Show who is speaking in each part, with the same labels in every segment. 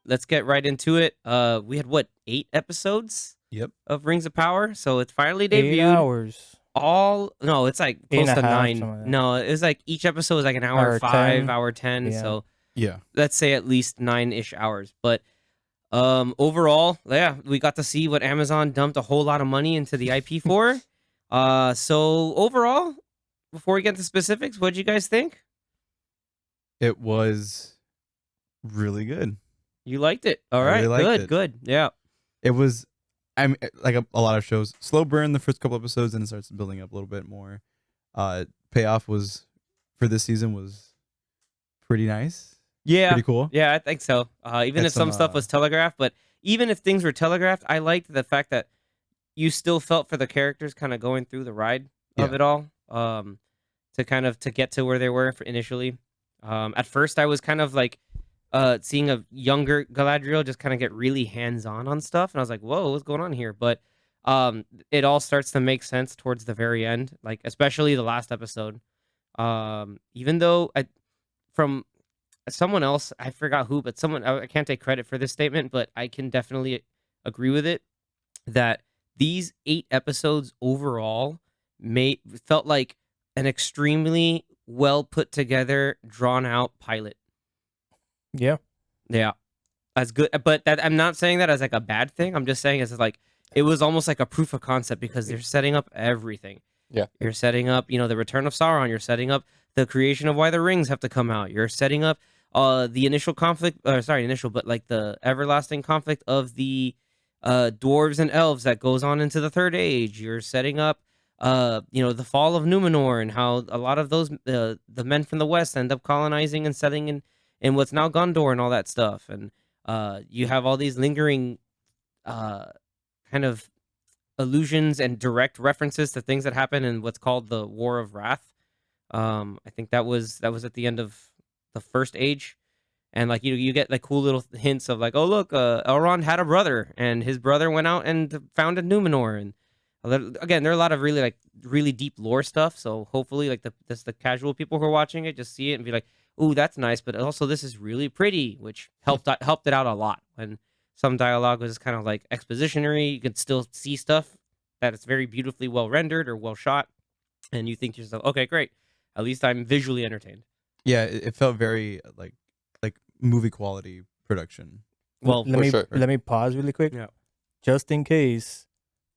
Speaker 1: Let's get right into it. We had 8 episodes
Speaker 2: Yep.
Speaker 1: of Rings of Power, so it's finally
Speaker 3: 8
Speaker 1: debuted.
Speaker 3: hours.
Speaker 1: No, it's like close to 9.
Speaker 3: something like that.
Speaker 1: No, it's like each episode is like an hour
Speaker 3: Hour
Speaker 1: 5,
Speaker 3: 10.
Speaker 1: hour 10.
Speaker 3: Yeah.
Speaker 1: So
Speaker 2: Yeah.
Speaker 1: let's say at least 9-ish hours. But overall, yeah, we got to see what Amazon dumped a whole lot of money into the IP for. So overall, before we get into specifics, what did you guys think?
Speaker 2: It was really good.
Speaker 1: You liked it. All
Speaker 2: I
Speaker 1: right,
Speaker 2: really liked it.
Speaker 1: good. Yeah.
Speaker 2: It was, like a lot of shows, slow burn the first couple episodes, and it starts building up a little bit more. Payoff was for this season was pretty nice.
Speaker 1: Yeah.
Speaker 2: Pretty cool.
Speaker 1: Yeah, I think so. Even
Speaker 2: Had
Speaker 1: if some
Speaker 2: some,
Speaker 1: stuff was telegraphed, but even if things were telegraphed, I liked the fact that you still felt for the characters kind of going through the ride of
Speaker 2: Yeah.
Speaker 1: it all. To get to where they were initially. At first, I was kind of like seeing a younger Galadriel just kind of get really hands-on on stuff, and I was like, "Whoa, what's going on here?" But it all starts to make sense towards the very end, like especially the last episode. Even though from someone else, I forgot who, but I can't take credit for this statement, but I can definitely agree with it that these 8 episodes overall felt like an extremely well put together, drawn out pilot.
Speaker 3: Yeah.
Speaker 1: Yeah, as good. But that I'm not saying that as like a bad thing. I'm just saying it's like it was almost like a proof of concept because they're setting up everything.
Speaker 4: Yeah.
Speaker 1: You're setting up, the return of Sauron. You're setting up the creation of why the rings have to come out. You're setting up the initial conflict. But like the everlasting conflict of the dwarves and elves that goes on into the Third Age. You're setting up the fall of Numenor and how a lot of those the men from the west end up colonizing and settling in what's now Gondor and all that stuff. And you have all these lingering kind of allusions and direct references to things that happen in what's called the War of Wrath. I think that was at the end of the First Age. And like you get like cool little hints of like, oh look, Elrond had a brother, and his brother went out and founded Numenor. And again, there are a lot of really deep lore stuff. So hopefully, like the casual people who are watching it just see it and be like, ooh, that's nice. But also, this is really pretty, which helped it out a lot. When some dialogue was kind of like expositionary, you could still see stuff that it's very beautifully well rendered or well shot, and you think to yourself, okay, great. At least I'm visually entertained.
Speaker 2: Yeah, it felt very like movie quality production.
Speaker 1: Well,
Speaker 3: let me pause really quick.
Speaker 1: Yeah.
Speaker 3: Just in case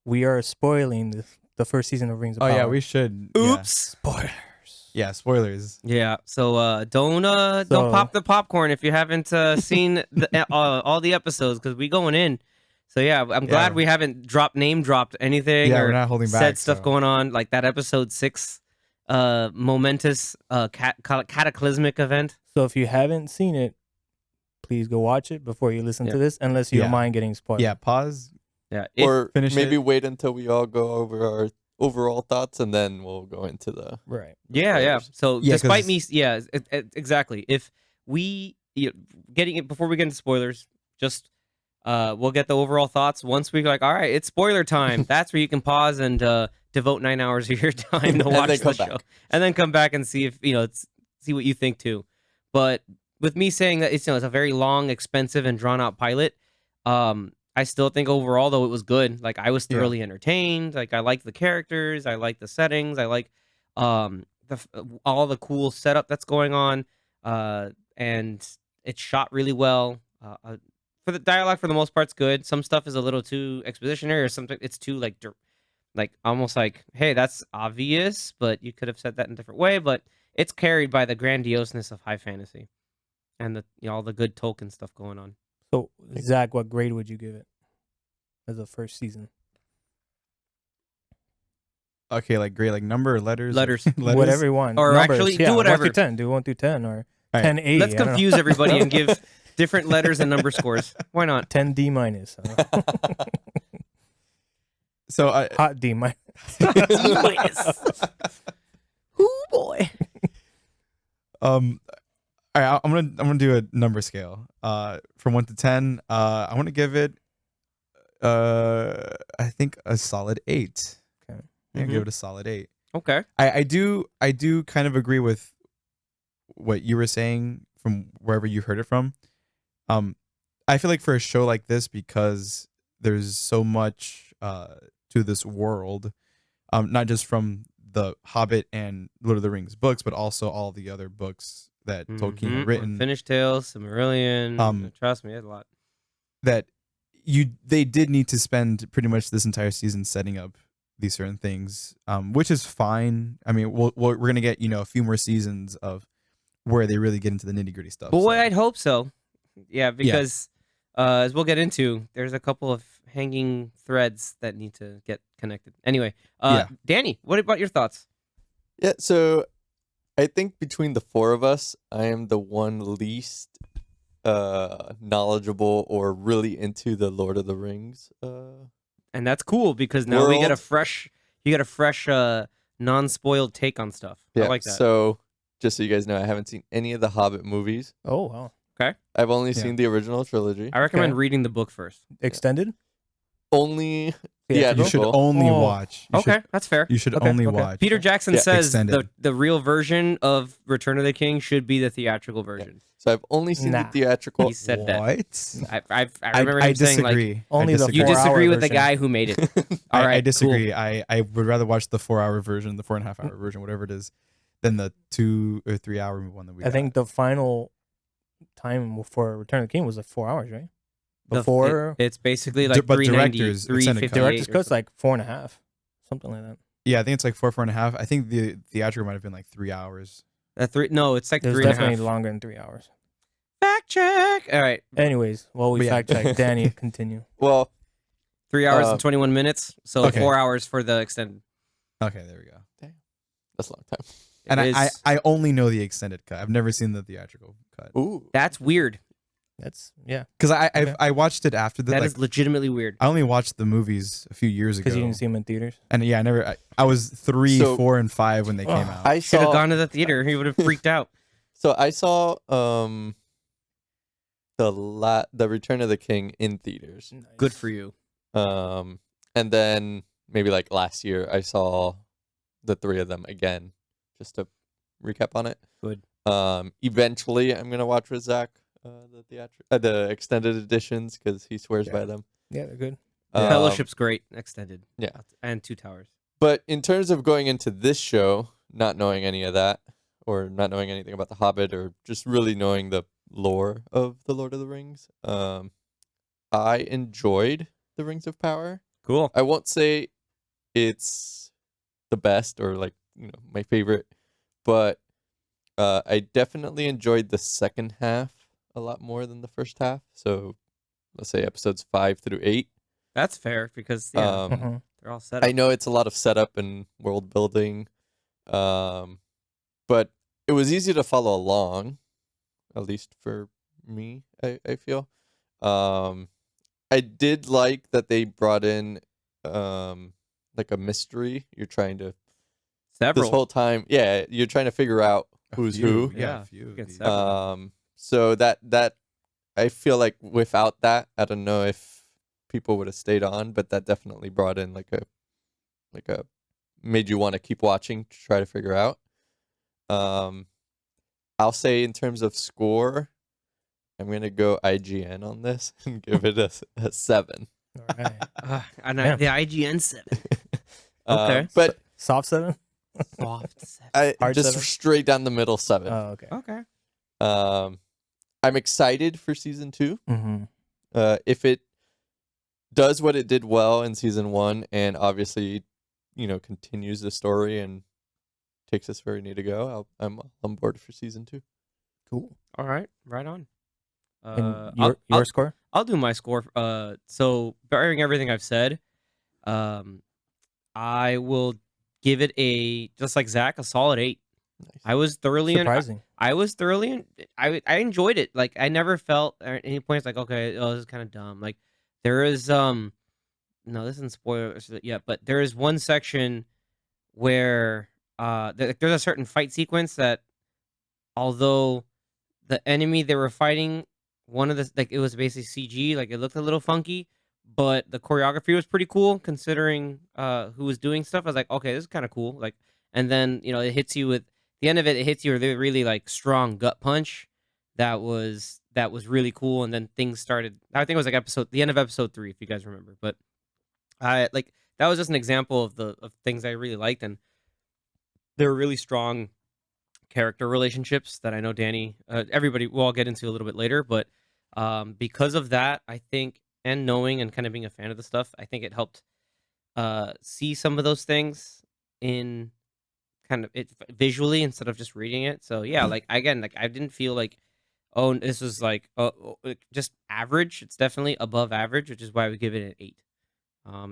Speaker 3: we are spoiling the first season of Rings of Power.
Speaker 2: Oh yeah, we should.
Speaker 1: Oops.
Speaker 3: Spoilers.
Speaker 2: Yeah, spoilers.
Speaker 1: Yeah, so don't pop the popcorn if you haven't seen all the episodes because we going in. So yeah, I'm glad we haven't name dropped anything
Speaker 2: Yeah,
Speaker 1: or
Speaker 2: we're not holding back.
Speaker 1: said stuff going on like that episode 6 momentous cataclysmic event.
Speaker 3: So if you haven't seen it, please go watch it before you listen
Speaker 1: Yeah.
Speaker 3: to this, unless you don't mind getting spoiled.
Speaker 2: Yeah, pause.
Speaker 1: Yeah,
Speaker 4: Or
Speaker 2: finish
Speaker 4: maybe
Speaker 2: it.
Speaker 4: wait until we all go over our overall thoughts, and then we'll go into the
Speaker 3: Right.
Speaker 1: Yeah. So
Speaker 2: Yeah,
Speaker 1: despite
Speaker 2: 'cause-
Speaker 1: me, exactly. If we getting it before we get into spoilers, just we'll get the overall thoughts once we're like, all right, it's spoiler time. That's where you can pause and devote 9 hours of your time to watch
Speaker 4: then
Speaker 1: the
Speaker 4: come
Speaker 1: show,
Speaker 4: back.
Speaker 1: and then come back and see if see what you think too. But with me saying that it's a very long, expensive, and drawn out pilot, I still think overall though it was good. Like I was thoroughly entertained. Like I liked the characters, I liked the settings, I like all the cool setup that's going on, and it's shot really well. For the dialogue, for the most part, it's good. Some stuff is a little too expositionary, or something it's too like almost like, hey, that's obvious, but you could have said that in a different way. But it's carried by the grandioseness of high fantasy and all the good Tolkien stuff going on.
Speaker 3: So, Zach, what grade would you give it as a first season?
Speaker 2: Okay, like great, like number or letters?
Speaker 1: Letters.
Speaker 3: Whatever you want.
Speaker 1: Or
Speaker 3: Numbers.
Speaker 1: actually, do
Speaker 3: yeah,
Speaker 1: whatever.
Speaker 3: 1 through 10. Do 1 through 10 or
Speaker 2: All right.
Speaker 3: 10 A.
Speaker 1: Let's confuse everybody and give different letters and number scores. Why not?
Speaker 3: 10 D minus.
Speaker 2: So I
Speaker 3: Hot D minus.
Speaker 1: D minus. Ooh boy.
Speaker 2: all right, I'm gonna do a number scale. From 1 to 10. I want to give it I think a solid 8.
Speaker 3: Okay.
Speaker 2: I'm gonna give it a solid 8.
Speaker 1: Okay.
Speaker 2: I do kind of agree with what you were saying from wherever you heard it from. I feel like for a show like this, because there's so much to this world, not just from the Hobbit and Lord of the Rings books, but also all the other books that Tolkien had written.
Speaker 1: Finished Tales, Silmarillion. Trust me, there's a lot.
Speaker 2: That they did need to spend pretty much this entire season setting up these certain things, which is fine. I mean, we're gonna get a few more seasons of where they really get into the nitty gritty stuff.
Speaker 1: Boy,
Speaker 2: so.
Speaker 1: I'd hope so. Yeah, because as we'll get into, there's a couple of hanging threads that need to get connected. Anyway, Danny, what about your thoughts?
Speaker 4: Yeah, so I think between the four of us, I am the one least knowledgeable or really into the Lord of the Rings.
Speaker 1: And that's cool because now we get you get a fresh, non-spoiled take on stuff.
Speaker 4: Yeah,
Speaker 1: I like that.
Speaker 4: So just so you guys know, I haven't seen any of the Hobbit movies.
Speaker 3: Oh wow.
Speaker 1: Okay.
Speaker 4: I've only seen the original trilogy.
Speaker 1: I recommend reading the book first.
Speaker 3: Extended?
Speaker 4: Only
Speaker 3: Theatrical?
Speaker 2: You should only watch.
Speaker 1: That's fair.
Speaker 2: You should
Speaker 3: Okay,
Speaker 2: only
Speaker 3: okay.
Speaker 2: watch.
Speaker 1: Peter Jackson says
Speaker 2: extended.
Speaker 1: the real version of Return of the King should be the theatrical version.
Speaker 4: So I've only seen the theatrical.
Speaker 1: He said that.
Speaker 2: What?
Speaker 1: I remember him saying
Speaker 2: disagree.
Speaker 1: like,
Speaker 3: Only the
Speaker 1: you
Speaker 3: 4-hour
Speaker 1: disagree with the
Speaker 3: version.
Speaker 1: guy who made it. All right,
Speaker 2: I disagree.
Speaker 1: cool.
Speaker 2: I would rather watch the 4-hour version, the 4.5-hour version, whatever it is, than the 2 or 3 hour one that we.
Speaker 3: I think the final time for Return of the King was like 4 hours, right? Before
Speaker 1: It's basically like
Speaker 2: But
Speaker 1: 390,
Speaker 2: director's extended cut.
Speaker 1: 358
Speaker 3: director's
Speaker 1: or
Speaker 3: cut's like 4.5, something like that.
Speaker 2: Yeah, I think it's like 4.5. I think the theatrical might have been like 3 hours.
Speaker 1: No, it's like
Speaker 3: It was
Speaker 1: 3.5.
Speaker 3: definitely longer than 3 hours.
Speaker 1: Fact check. All right,
Speaker 3: Anyways, while we
Speaker 2: But yeah.
Speaker 3: fact check, Danny, continue.
Speaker 4: Well,
Speaker 1: 3 hours and 21 minutes. So
Speaker 2: Okay.
Speaker 1: 4 hours for the extended.
Speaker 2: Okay, there we go.
Speaker 4: that's a long time.
Speaker 2: And
Speaker 1: It
Speaker 2: I
Speaker 1: is-
Speaker 2: I only know the extended cut. I've never seen the theatrical cut
Speaker 4: Ooh.
Speaker 1: that's weird.
Speaker 3: That's yeah,
Speaker 2: because
Speaker 3: Okay.
Speaker 2: I watched it after the
Speaker 1: That
Speaker 2: like
Speaker 1: is legitimately weird.
Speaker 2: I only watched the movies a few years ago.
Speaker 3: because you didn't see him in theaters.
Speaker 2: And yeah, I was 3,
Speaker 4: So-
Speaker 2: 4, and 5 when they came out.
Speaker 4: I
Speaker 1: Should have
Speaker 4: saw.
Speaker 1: gone to the theater. He would have freaked out.
Speaker 4: So I saw the Return of the King in theaters.
Speaker 1: Good for you.
Speaker 4: And then maybe like last year I saw the three of them again, just to recap on it.
Speaker 1: Good.
Speaker 4: Eventually I'm gonna watch with Zach the extended editions because he swears by them.
Speaker 3: Yeah, they're good.
Speaker 1: Fellowship's great. Extended.
Speaker 4: Yeah.
Speaker 1: And Two Towers.
Speaker 4: But in terms of going into this show, not knowing any of that, or not knowing anything about The Hobbit, or just really knowing the lore of The Lord of the Rings, I enjoyed The Rings of Power.
Speaker 1: Cool.
Speaker 4: I won't say it's the best or like, my favorite, but I definitely enjoyed the second half a lot more than the first half. So let's say episodes 5 through 8.
Speaker 1: That's fair because
Speaker 3: Mhm.
Speaker 1: they're all set up.
Speaker 4: I know it's a lot of setup and world building, but it was easy to follow along, at least for me, I feel. I did like that they brought in like a mystery. You're trying to
Speaker 1: Several.
Speaker 4: this whole time, you're trying to figure out who's who.
Speaker 2: Yeah,
Speaker 1: Yeah,
Speaker 2: a few.
Speaker 1: you get
Speaker 2: These-
Speaker 1: several.
Speaker 4: So that I feel like without that, I don't know if people would have stayed on, but that definitely brought in like a made you want to keep watching to try to figure out. I'll say in terms of score, I'm gonna go IGN on this and give it a 7.
Speaker 3: All right.
Speaker 1: And
Speaker 3: Damn.
Speaker 1: the IGN 7. Okay.
Speaker 4: But
Speaker 3: Soft 7.
Speaker 1: Soft 7.
Speaker 4: I
Speaker 3: Hard
Speaker 4: just
Speaker 3: 7?
Speaker 4: straight down the middle 7.
Speaker 3: Oh, okay.
Speaker 1: Okay.
Speaker 4: I'm excited for season 2.
Speaker 3: Mm-hmm.
Speaker 4: If it does what it did well in season 1 and obviously, continues the story and takes us where we need to go, I'm on board for season 2.
Speaker 3: Cool.
Speaker 1: All right. Right on.
Speaker 3: And
Speaker 1: I'll-
Speaker 3: your score?
Speaker 1: I'll do my score. So bearing everything I've said, I will give it just like Zach, a solid 8.
Speaker 4: Nice.
Speaker 1: I was thoroughly
Speaker 3: Surprising.
Speaker 1: I enjoyed it. Like I never felt at any point like, okay, this is kind of dumb. Like there is no, this isn't spoilers yet, but there is one section where there's a certain fight sequence that, although the enemy they were fighting, one of the it was basically CG, like it looked a little funky, but the choreography was pretty cool considering who was doing stuff. I was like, okay, this is kind of cool. Like, and then it hits you with the end of it, it hits you with a really like strong gut punch. That was really cool, and then things started. I think it was like the end of episode 3, if you guys remember. But I like that was just an example of things I really liked, and there were really strong character relationships that I know Danny, everybody will all get into a little bit later, but because of that, I think, and knowing and kind of being a fan of the stuff, I think it helped see some of those things in kind of it visually instead of just reading it. So yeah, like again, like I didn't feel like, oh, this was like just average. It's definitely above average, which is why we give it an 8.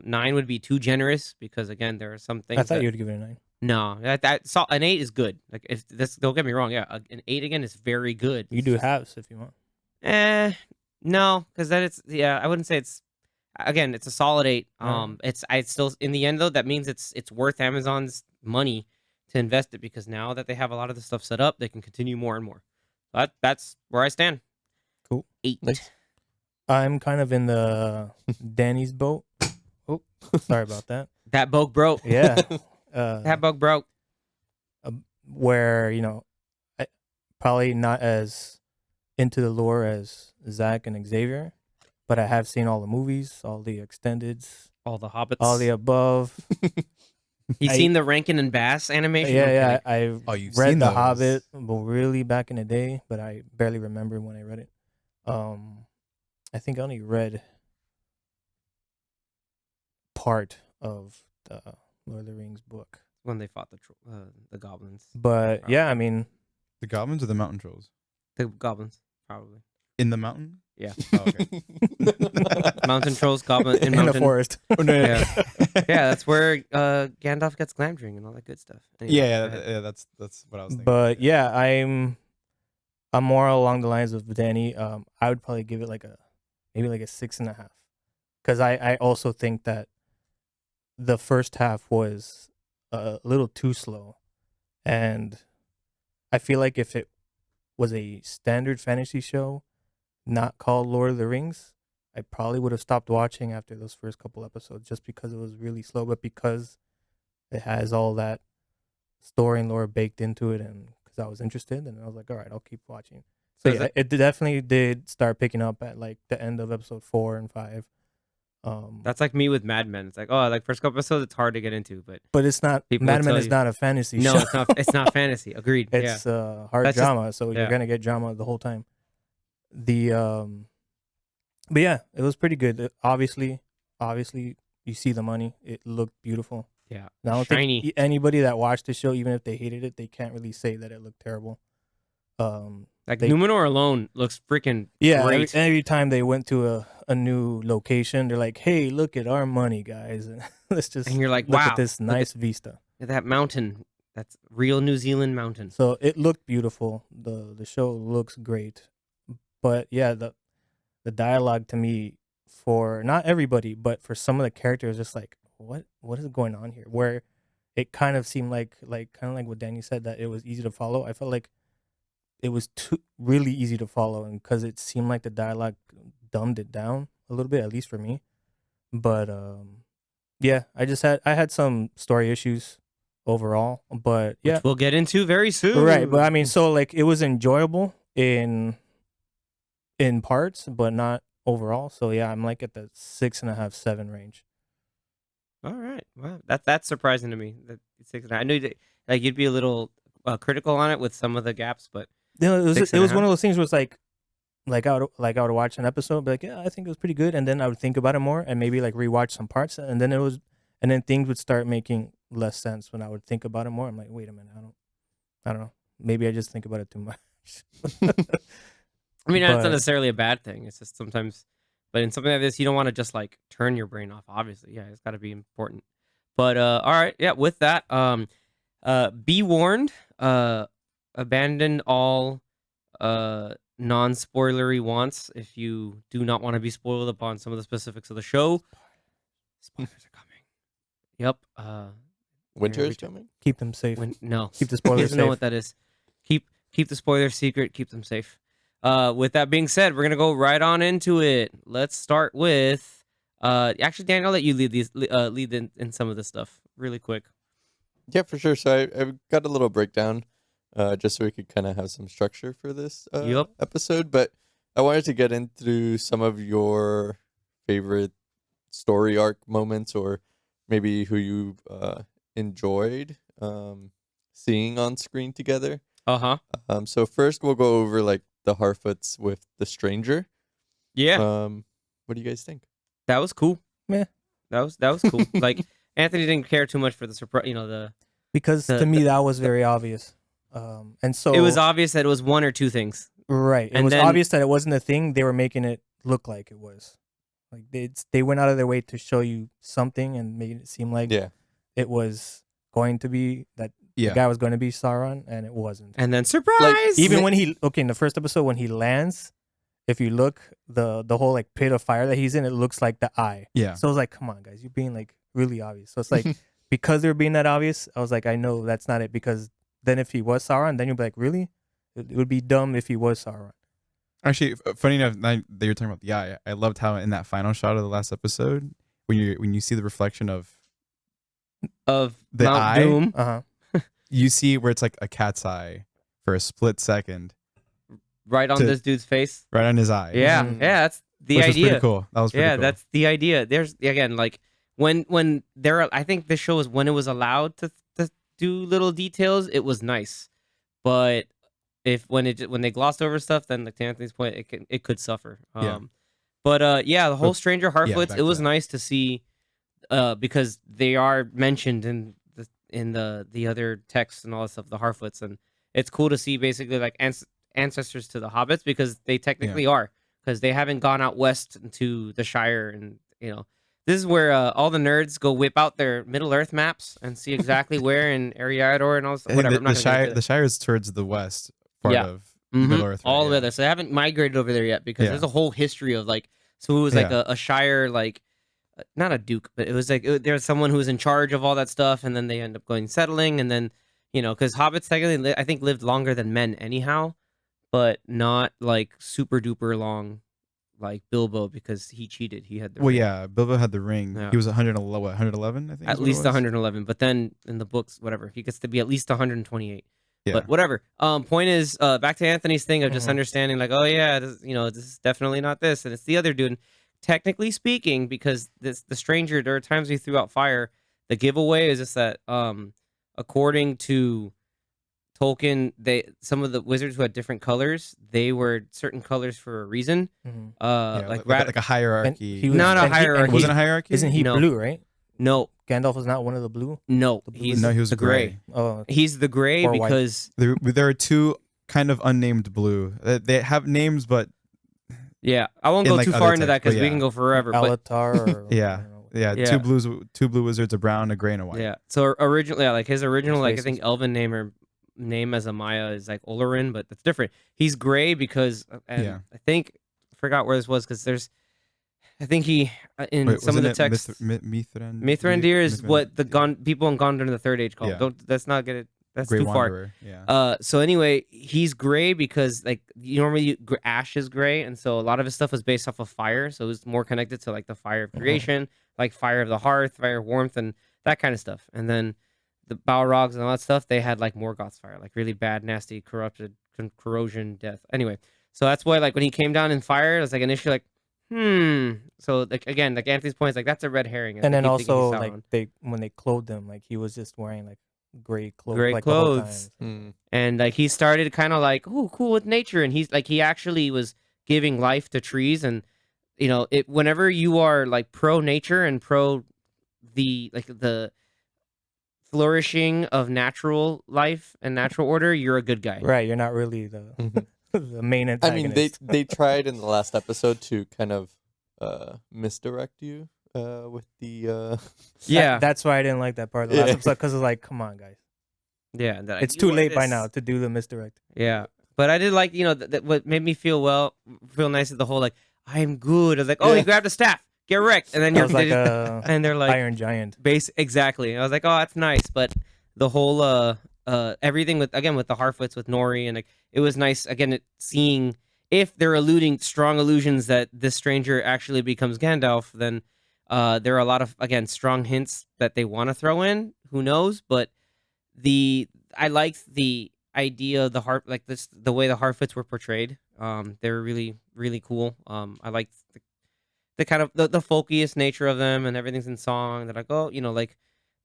Speaker 1: 9 would be too generous because again, there are some things
Speaker 3: I thought
Speaker 1: that
Speaker 3: you would give it a 9.
Speaker 1: no, an 8 is good. Like if this, don't get me wrong, yeah, an 8 again is very good.
Speaker 3: You
Speaker 1: It's
Speaker 3: do
Speaker 1: just,
Speaker 3: halves if you want.
Speaker 1: no, because then it's I wouldn't say it's again, it's a solid 8.
Speaker 3: Alright.
Speaker 1: It's I still in the end though, that means it's worth Amazon's money to invest it because now that they have a lot of the stuff set up, they can continue more and more. That's where I stand.
Speaker 3: Cool.
Speaker 1: 8.
Speaker 4: Nice.
Speaker 3: I'm kind of in the Danny's boat. Oh, sorry about that.
Speaker 1: That boat broke.
Speaker 3: Yeah.
Speaker 1: That boat broke.
Speaker 3: Where, I probably not as into the lore as Zach and Xavier, but I have seen all the movies, all the extendeds,
Speaker 1: All the hobbits.
Speaker 3: all the above.
Speaker 1: You've
Speaker 3: I-
Speaker 1: seen the Rankin and Bass animation? I'm
Speaker 3: Yeah,
Speaker 1: kidding.
Speaker 3: I
Speaker 2: you've
Speaker 3: read
Speaker 2: seen
Speaker 3: The
Speaker 2: those.
Speaker 3: Hobbit, but really back in the day, but I barely remember when I read it. I think I only read part of the Lord of the Rings book.
Speaker 1: When they fought the goblins.
Speaker 3: But yeah, I mean,
Speaker 2: The goblins or the mountain trolls?
Speaker 1: The goblins, probably.
Speaker 2: In the mountain?
Speaker 1: Yeah.
Speaker 2: Oh, okay.
Speaker 1: Mountain trolls, goblin in
Speaker 3: in the
Speaker 1: mountain.
Speaker 3: forest.
Speaker 2: Oh, no,
Speaker 1: Yeah. Yeah, that's where Gandalf gets Glamdring and all that good stuff. Anyway,
Speaker 2: Yeah,
Speaker 1: go ahead.
Speaker 2: yeah, that's what I was thinking.
Speaker 3: But yeah, I'm more along the lines of Danny. I would probably give it maybe like a 6.5, because I also think that the first half was a little too slow, and I feel like if it was a standard fantasy show, not called Lord of the Rings, I probably would have stopped watching after those first couple episodes just because it was really slow. But because it has all that story and lore baked into it, and because I was interested, and I was like, all right, I'll keep watching. So
Speaker 1: So is
Speaker 3: yeah, it definitely did start picking up at like the end of episode 4 and 5.
Speaker 1: That's like me with Mad Men. It's like, oh, like first couple episodes, it's hard to get into, but
Speaker 3: but it's not.
Speaker 1: People
Speaker 3: Mad
Speaker 1: will
Speaker 3: Men
Speaker 1: tell
Speaker 3: is
Speaker 1: you.
Speaker 3: not a fantasy
Speaker 1: no,
Speaker 3: show.
Speaker 1: it's not. It's not fantasy. Agreed. Yeah.
Speaker 3: It's hard
Speaker 1: That's just-
Speaker 3: drama, so
Speaker 1: yeah.
Speaker 3: you're gonna get drama the whole time. But yeah, it was pretty good. Obviously, you see the money. It looked beautiful.
Speaker 1: Yeah.
Speaker 3: And I don't
Speaker 1: Shiny.
Speaker 3: think anybody that watched the show, even if they hated it, they can't really say that it looked terrible.
Speaker 1: Like
Speaker 3: they-
Speaker 1: Numenor alone looks freaking
Speaker 3: Yeah,
Speaker 1: great.
Speaker 3: every time they went to a new location, they're like, "Hey, look at our money, guys, and let's just
Speaker 1: And you're like,
Speaker 3: look
Speaker 1: wow,
Speaker 3: at this
Speaker 1: look at-
Speaker 3: nice vista."
Speaker 1: that mountain. That's real New Zealand mountain.
Speaker 3: So it looked beautiful. The show looks great, but yeah, the dialogue to me, for not everybody, but for some of the characters, just like what is going on here? Where it kind of seemed like kind of like what Danny said, that it was easy to follow. I felt like it was really easy to follow, and because it seemed like the dialogue dumbed it down a little bit, at least for me. But yeah, I had some story issues overall, but yeah,
Speaker 1: Which we'll get into very soon.
Speaker 3: right. But I mean, so like it was enjoyable in parts, but not overall. So yeah, I'm like at the 6.5, 7 range.
Speaker 1: All right. Wow. That's surprising to me. That 6.5. I knew that, like you'd be a little critical on it with some of the gaps, but
Speaker 3: You know,
Speaker 1: Six
Speaker 3: it
Speaker 1: and a
Speaker 3: was one
Speaker 1: half?
Speaker 3: of those things where it's like I would watch an episode, be like, yeah, I think it was pretty good, and then I would think about it more and maybe like rewatch some parts, and then things would start making less sense when I would think about it more. I'm like, wait a minute, I don't know. Maybe I just think about it too much.
Speaker 1: I mean, that's
Speaker 3: But-
Speaker 1: not necessarily a bad thing. It's just sometimes, but in something like this, you don't want to just like turn your brain off. Obviously, yeah, it's got to be important. But all right, yeah. With that, be warned. Abandon all non-spoilery wants if you do not want to be spoiled upon some of the specifics of the show. Spoilers are coming. Yep.
Speaker 4: Winter
Speaker 1: Yeah,
Speaker 4: is coming.
Speaker 3: Keep them safe.
Speaker 1: No.
Speaker 3: Keep the
Speaker 1: He
Speaker 3: spoilers
Speaker 1: doesn't know
Speaker 3: safe.
Speaker 1: what that is. Keep the spoilers secret. Keep them safe. With that being said, we're gonna go right on into it. Let's start with actually, Dan, I'll let you lead in some of this stuff really quick.
Speaker 4: Yeah, for sure. So I've got a little breakdown. just so we could kind of have some structure for this
Speaker 1: Yup.
Speaker 4: episode. But I wanted to get into some of your favorite story arc moments, or maybe who you enjoyed seeing on screen together.
Speaker 1: Uh-huh.
Speaker 4: So first we'll go over like the Harfoots with the stranger.
Speaker 1: Yeah.
Speaker 4: What do you guys think?
Speaker 1: That was cool.
Speaker 3: Meh.
Speaker 1: That was cool. Like Anthony didn't care too much for the surprise,
Speaker 3: Because to me that was very obvious. And so
Speaker 1: it was obvious that it was one or two things.
Speaker 3: right. It
Speaker 1: and
Speaker 3: was
Speaker 1: then-
Speaker 3: obvious that it wasn't a thing. They were making it look like it was. Like they went out of their way to show you something and made it seem like
Speaker 4: Yeah.
Speaker 3: it was going to be that
Speaker 2: Yeah.
Speaker 3: the guy was going to be Sauron, and it wasn't.
Speaker 1: And then surprise!
Speaker 3: Even when in the first episode when he lands, if you look the whole like pit of fire that he's in, it looks like the eye.
Speaker 2: Yeah.
Speaker 3: So I was like, come on, guys, you're being like really obvious. So it's like because they're being that obvious, I was like, I know that's not it. Because then if he was Sauron, then you'd be like, really? It would be dumb if he was Sauron.
Speaker 2: Actually, funny enough, now that you're talking about the eye, I loved how in that final shot of the last episode, when you see the reflection of
Speaker 1: of
Speaker 2: the
Speaker 1: Mount
Speaker 2: eye,
Speaker 1: Doom.
Speaker 2: you see where it's like a cat's eye for a split second,
Speaker 1: Right on
Speaker 2: to-
Speaker 1: this dude's face.
Speaker 2: right on his eye.
Speaker 1: Yeah,
Speaker 3: Mhm.
Speaker 1: yeah, that's the
Speaker 2: which was
Speaker 1: idea.
Speaker 2: pretty cool. That was pretty
Speaker 1: Yeah,
Speaker 2: cool.
Speaker 1: that's the idea. There's again, like when there, I think this show was when it was allowed to do little details, it was nice. But when they glossed over stuff, then like to Anthony's point, it could suffer.
Speaker 2: Yeah.
Speaker 1: But the whole Stranger Harfoots,
Speaker 2: back
Speaker 1: it
Speaker 2: to
Speaker 1: was
Speaker 2: that.
Speaker 1: nice to see, because they are mentioned in the other texts and all that stuff, the Harfoots, and it's cool to see basically like ancestors to the hobbits, because they technically are, because they haven't gone out west into the Shire, and this is where all the nerds go whip out their Middle Earth maps and see exactly where in Eriador and all this.
Speaker 2: Hey,
Speaker 1: Whatever.
Speaker 2: the,
Speaker 1: I'm not
Speaker 2: the
Speaker 1: gonna get
Speaker 2: Shire,
Speaker 1: into
Speaker 2: the Shire is towards the west part
Speaker 1: Yeah.
Speaker 2: of
Speaker 1: Mhm.
Speaker 2: Middle Earth,
Speaker 1: all
Speaker 2: right?
Speaker 1: the way
Speaker 2: Yeah.
Speaker 1: there. So they haven't migrated over there yet, because
Speaker 2: Yeah.
Speaker 1: there's a whole history of like, so it was like
Speaker 2: Yeah.
Speaker 1: a Shire, like not a duke, but it was like there's someone who was in charge of all that stuff, and then they end up going settling, and then because hobbits technically I think lived longer than men anyhow, but not like super duper long, like Bilbo, because he cheated. He had the
Speaker 2: Well,
Speaker 1: ring.
Speaker 2: yeah, Bilbo had the ring.
Speaker 1: Yeah.
Speaker 2: He was 111, I think.
Speaker 1: At
Speaker 2: is what it
Speaker 1: least
Speaker 2: was.
Speaker 1: 111, but then in the books, whatever, he gets to be at least 128.
Speaker 2: Yeah.
Speaker 1: But whatever. Point is, back to Anthony's thing of just
Speaker 3: Mhm.
Speaker 1: understanding, like, oh yeah, this is definitely not this, and it's the other dude. And technically speaking, because the stranger, there are times he threw out fire. The giveaway is just that, according to Tolkien, some of the wizards who had different colors, they were certain colors for a reason.
Speaker 3: Mhm.
Speaker 2: Yeah,
Speaker 1: Like
Speaker 2: like a hierarchy.
Speaker 3: he was-
Speaker 1: Not a
Speaker 3: and he- and
Speaker 1: hierarchy.
Speaker 2: It wasn't a hierarchy.
Speaker 3: Isn't he
Speaker 1: No.
Speaker 3: blue, right?
Speaker 1: no,
Speaker 3: Gandalf was not one of the blue.
Speaker 1: no,
Speaker 3: The blue
Speaker 1: he's
Speaker 2: No, he was
Speaker 1: the gray.
Speaker 3: Oh,
Speaker 1: He's the gray
Speaker 3: Or white.
Speaker 1: because
Speaker 2: There are two kind of unnamed blue. They have names, but
Speaker 1: yeah, I won't
Speaker 2: In,
Speaker 1: go
Speaker 2: like,
Speaker 1: too
Speaker 2: other
Speaker 1: far into that
Speaker 2: texts, but
Speaker 1: because we
Speaker 2: yeah.
Speaker 1: can go forever. But
Speaker 3: Alatar. Or,
Speaker 2: Yeah.
Speaker 3: I don't know.
Speaker 2: yeah,
Speaker 1: Yeah.
Speaker 2: two blue wizards, a brown, a gray, and a white.
Speaker 1: yeah, so originally, like his original, like I
Speaker 3: racist.
Speaker 1: think Elven name as a Maya is like Olorin, but that's different. He's gray because, and
Speaker 2: Yeah.
Speaker 1: I think I forgot where this was, because I think he in
Speaker 2: Wait,
Speaker 1: some of
Speaker 2: wasn't
Speaker 1: the
Speaker 2: it
Speaker 1: texts.
Speaker 2: Mithrandir?
Speaker 1: Mithrandir is what the people in Gondor in the Third Age call.
Speaker 2: Yeah.
Speaker 1: Don't let's not get it. That's
Speaker 2: Great
Speaker 1: too far.
Speaker 2: Wanderer. Yeah.
Speaker 1: So anyway, he's gray because like ash is gray, and so a lot of his stuff was based off of fire. So it was more connected to like the fire of creation, like fire of the hearth, fire of warmth, and that kind of stuff. And then the Balrogs and all that stuff, they had like Morgoth's fire, like really bad, nasty, corrupted, corrosion, death. Anyway, so that's why like when he came down in fire, it was like initially like, So like again, like Anthony's point is like that's a red herring.
Speaker 3: And then
Speaker 1: I keep thinking
Speaker 3: also
Speaker 1: he's
Speaker 3: like when they clothed him, like he was just wearing like gray clothes.
Speaker 1: Gray
Speaker 3: like, the whole time.
Speaker 1: clothes.
Speaker 4: Mm.
Speaker 1: And like he started kind of like, oh, cool with nature, and he's like he actually was giving life to trees, and it whenever you are like pro nature and pro the flourishing of natural life and natural order, you're a good guy.
Speaker 3: Right, you're not really the the main
Speaker 4: I
Speaker 3: antagonist.
Speaker 4: mean, they tried in the last episode to kind of misdirect you with the
Speaker 1: Yeah,
Speaker 3: That's why I didn't like that part of the last
Speaker 4: Yeah.
Speaker 3: episode, because it's like, come on, guys,
Speaker 1: yeah. that, like,
Speaker 3: it's
Speaker 1: you
Speaker 3: too
Speaker 1: are
Speaker 3: late by
Speaker 1: this.
Speaker 3: now to do the misdirect.
Speaker 1: Yeah, but I did like that what made me feel nice is the whole like I'm good. I was like, oh,
Speaker 4: Yeah.
Speaker 1: he grabbed a staff, get wrecked, and then
Speaker 3: It
Speaker 1: you're
Speaker 3: was like a
Speaker 1: and they're like
Speaker 3: Iron Giant.
Speaker 1: base exactly. I was like, oh, that's nice, but the whole everything with the Harfoots with Nori, and like it was nice again seeing if they're alluding strong illusions that this stranger actually becomes Gandalf, then there are a lot of strong hints that they want to throw in. Who knows? But I idea of the way the Harfoots were portrayed. They were really really cool. I liked the kind of the folkiest nature of them, and everything's in song. They're like, oh, like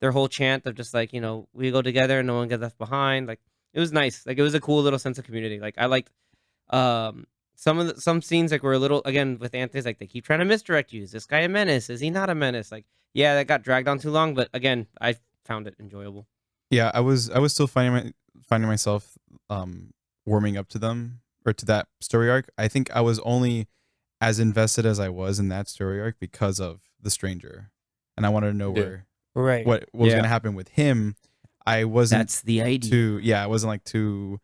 Speaker 1: their whole chant of just like, we go together, no one gets left behind. Like it was nice. Like it was a cool little sense of community. Like I liked some scenes like were a little, again with Anthony's, like they keep trying to misdirect you. Is this guy a menace? Is he not a menace? Like yeah, that got dragged on too long, but again, I found it enjoyable.
Speaker 2: Yeah, I was still finding myself warming up to them or to that story arc. I think I was only as invested as I was in that story arc because of the stranger, and I wanted to know where
Speaker 3: Right.
Speaker 2: what was
Speaker 1: Yeah.
Speaker 2: going to happen with him. I wasn't
Speaker 1: That's the idea.
Speaker 2: I wasn't like too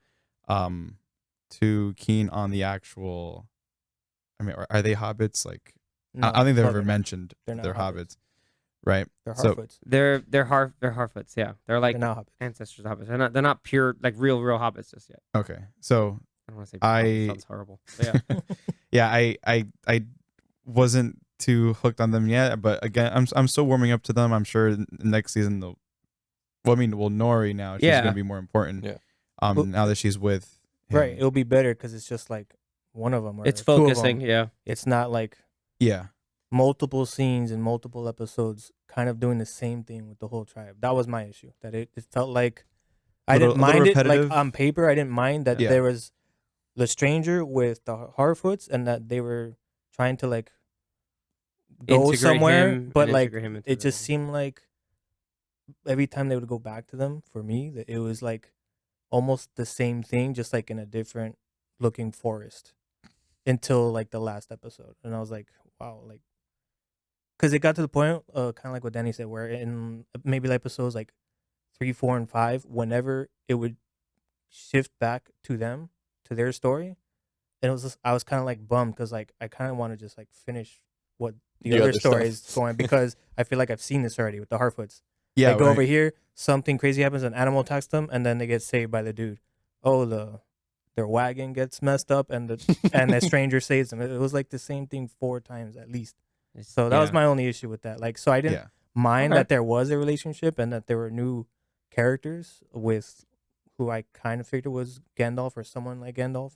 Speaker 2: keen on the actual. I mean, are they hobbits? Like I
Speaker 3: No,
Speaker 2: don't think they've
Speaker 3: no,
Speaker 2: ever
Speaker 3: they're not.
Speaker 2: mentioned
Speaker 3: They're not
Speaker 2: they're
Speaker 3: hobbits.
Speaker 2: hobbits, right?
Speaker 3: They're
Speaker 2: So-
Speaker 3: Harfoots.
Speaker 1: They're Harfoots. Yeah, they're like
Speaker 3: They're not hobbits.
Speaker 1: ancestors of hobbits. They're not pure like real hobbits just yet.
Speaker 2: Okay, so
Speaker 1: I don't want to say
Speaker 2: I-
Speaker 1: hobbits, sounds horrible. But yeah.
Speaker 2: yeah, I wasn't too hooked on them yet, but again, I'm still warming up to them. I'm sure next season they'll. Well, I mean, Nori now she's
Speaker 1: Yeah.
Speaker 2: gonna be more important.
Speaker 4: Yeah.
Speaker 3: Well-
Speaker 2: Now that she's with him.
Speaker 3: Right. It'll be better because it's just like one of them. Or
Speaker 1: It's
Speaker 3: two of 'em.
Speaker 1: focusing. Yeah.
Speaker 3: It's not like
Speaker 2: Yeah,
Speaker 3: multiple scenes and multiple episodes kind of doing the same thing with the whole tribe. That was my issue. That it felt like I
Speaker 2: Little-
Speaker 3: didn't
Speaker 2: a little
Speaker 3: mind it. Like
Speaker 2: repetitive.
Speaker 3: on paper, I didn't mind that
Speaker 2: Yeah.
Speaker 3: there was the stranger with the Harfoots and that they were trying to like go
Speaker 1: Integrate
Speaker 3: somewhere,
Speaker 1: him
Speaker 3: but
Speaker 1: and
Speaker 3: like
Speaker 1: integrate him into
Speaker 3: it just
Speaker 1: the-
Speaker 3: seemed like every time they would go back to them, for me, that it was like almost the same thing, just like in a different looking forest until like the last episode. And I was like, wow, like, because it got to the point, kind of like what Danny said, where in maybe the episodes like 3, 4, and 5, whenever it would shift back to them, to their story, and it was just, I was kind of like bummed because like I kind of want to just like finish what the other story is
Speaker 4: stuff.
Speaker 3: going, because I feel like I've seen this already with the Harfoots.
Speaker 2: yeah.
Speaker 3: They go
Speaker 2: right.
Speaker 3: over here, something crazy happens, an animal attacks them, and then they get saved by the dude. Oh, their wagon gets messed up, and the stranger saves them. It was like the same thing 4 times at least.
Speaker 1: It's-
Speaker 3: So that was
Speaker 1: yeah.
Speaker 3: my only issue with that. Like, so I didn't
Speaker 2: Yeah,
Speaker 3: mind
Speaker 1: Okay.
Speaker 3: that there was a relationship and that there were new characters with who I kind of figured was Gandalf or someone like Gandalf.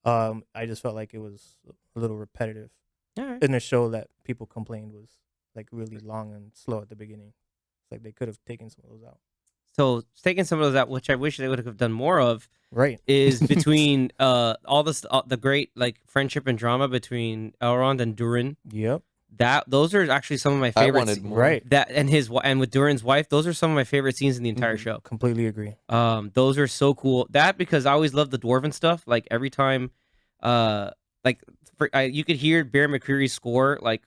Speaker 3: I just felt like it was a little repetitive
Speaker 1: All right.
Speaker 3: in a show that people complained was like really long and slow at the beginning. It's like they could have taken some of those out.
Speaker 1: So taking some of those out, which I wish they would have done more of,
Speaker 3: Right.
Speaker 1: is between all this the great like friendship and drama between Elrond and Durin.
Speaker 3: Yep.
Speaker 1: Those are actually some of my
Speaker 4: I
Speaker 1: favorite.
Speaker 4: wanted more.
Speaker 3: Right.
Speaker 1: That and and with Durin's wife, those are some of my favorite scenes in the entire show.
Speaker 3: Completely agree.
Speaker 1: Those are so cool. That because I always loved the dwarven stuff. Like every time, like you could hear Bear McCreary's score, like,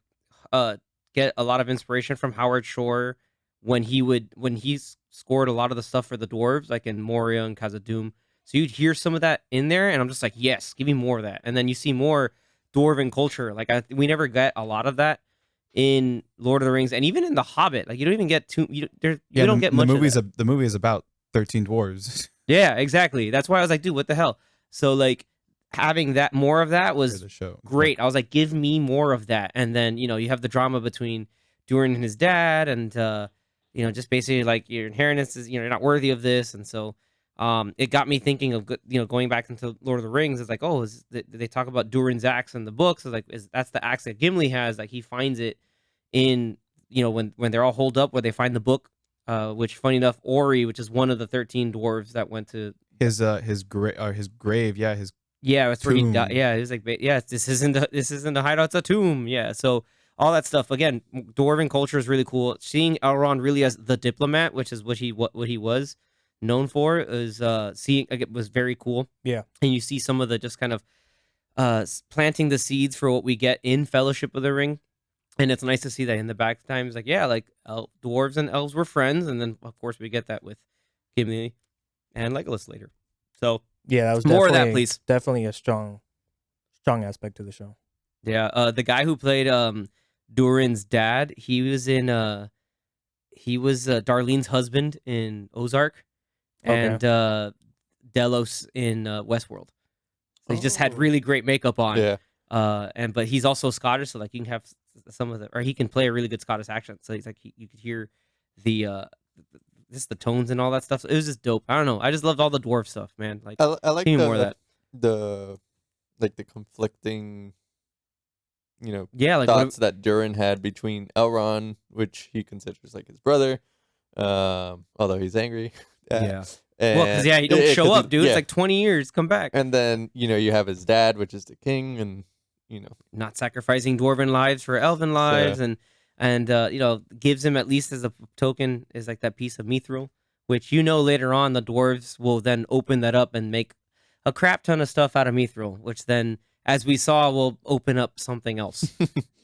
Speaker 1: get a lot of inspiration from Howard Shore when he scored a lot of the stuff for the dwarves, like in Moria and Khazad-dûm. So you'd hear some of that in there, and I'm just like, yes, give me more of that. And then you see more dwarven culture. Like we never get a lot of that in Lord of the Rings, and even in The Hobbit. Like you don't even get too. You don't get much.
Speaker 2: The
Speaker 1: of that.
Speaker 2: the movie is about 13 dwarves.
Speaker 1: Yeah, exactly. That's why I was like, dude, what the hell? So like having that more of that
Speaker 2: for
Speaker 1: was
Speaker 2: the show.
Speaker 1: great. I was like, give me more of that. And then, you have the drama between Durin and his dad, and just basically like your inheritance is, you're not worthy of this. And so it got me thinking of going back into Lord of the Rings. It's like, oh, they talk about Durin's axe in the books. It's like, that's the axe that Gimli has. Like he finds it in when they're all holed up, where they find the book. Which, funny enough, Ori, which is one of the 13 dwarves that went to
Speaker 2: His grave. Yeah, his
Speaker 1: that's where he
Speaker 2: tomb.
Speaker 1: died. Yeah, he was like, this isn't the hideout, it's a tomb. Yeah, so all that stuff again. Dwarven culture is really cool. Seeing Elrond really as the diplomat, which is what he was known for, is was very cool.
Speaker 3: Yeah.
Speaker 1: And you see some of the just kind of planting the seeds for what we get in Fellowship of the Ring. And it's nice to see that in the back times, like, yeah, like dwarves and elves were friends, and then of course we get that with Gimli and Legolas later. So
Speaker 3: Yeah, that was
Speaker 1: More of that,
Speaker 3: definitely-
Speaker 1: please.
Speaker 3: Definitely a strong aspect to the show.
Speaker 1: yeah, the guy who played Durin's dad, he was Darlene's husband in Ozark, and Delos in Westworld. So he just had
Speaker 3: Oh.
Speaker 1: really great makeup on.
Speaker 4: Yeah.
Speaker 1: But he's also Scottish, so like you can have some of the, or he can play a really good Scottish accent. So he's like you could hear the just the tones and all that stuff. It was just dope. I don't know. I just loved all the dwarf stuff, man. Like,
Speaker 4: I like
Speaker 1: give me more of that.
Speaker 4: the conflicting,
Speaker 1: Yeah, like
Speaker 4: thoughts that Durin had between Elrond, which he considers like his brother, although he's angry.
Speaker 1: yeah.
Speaker 4: And
Speaker 1: Well, because he don't show
Speaker 4: 'cause
Speaker 1: up, dude.
Speaker 4: yeah.
Speaker 1: It's like 20 years. Come back.
Speaker 4: And then you have his dad, which is the king, and
Speaker 1: Not sacrificing dwarven lives for elven lives, and gives him, at least as a token, is like that piece of mithril, which later on the dwarves will then open that up and make a crap ton of stuff out of mithril, which then, as we saw, will open up something else,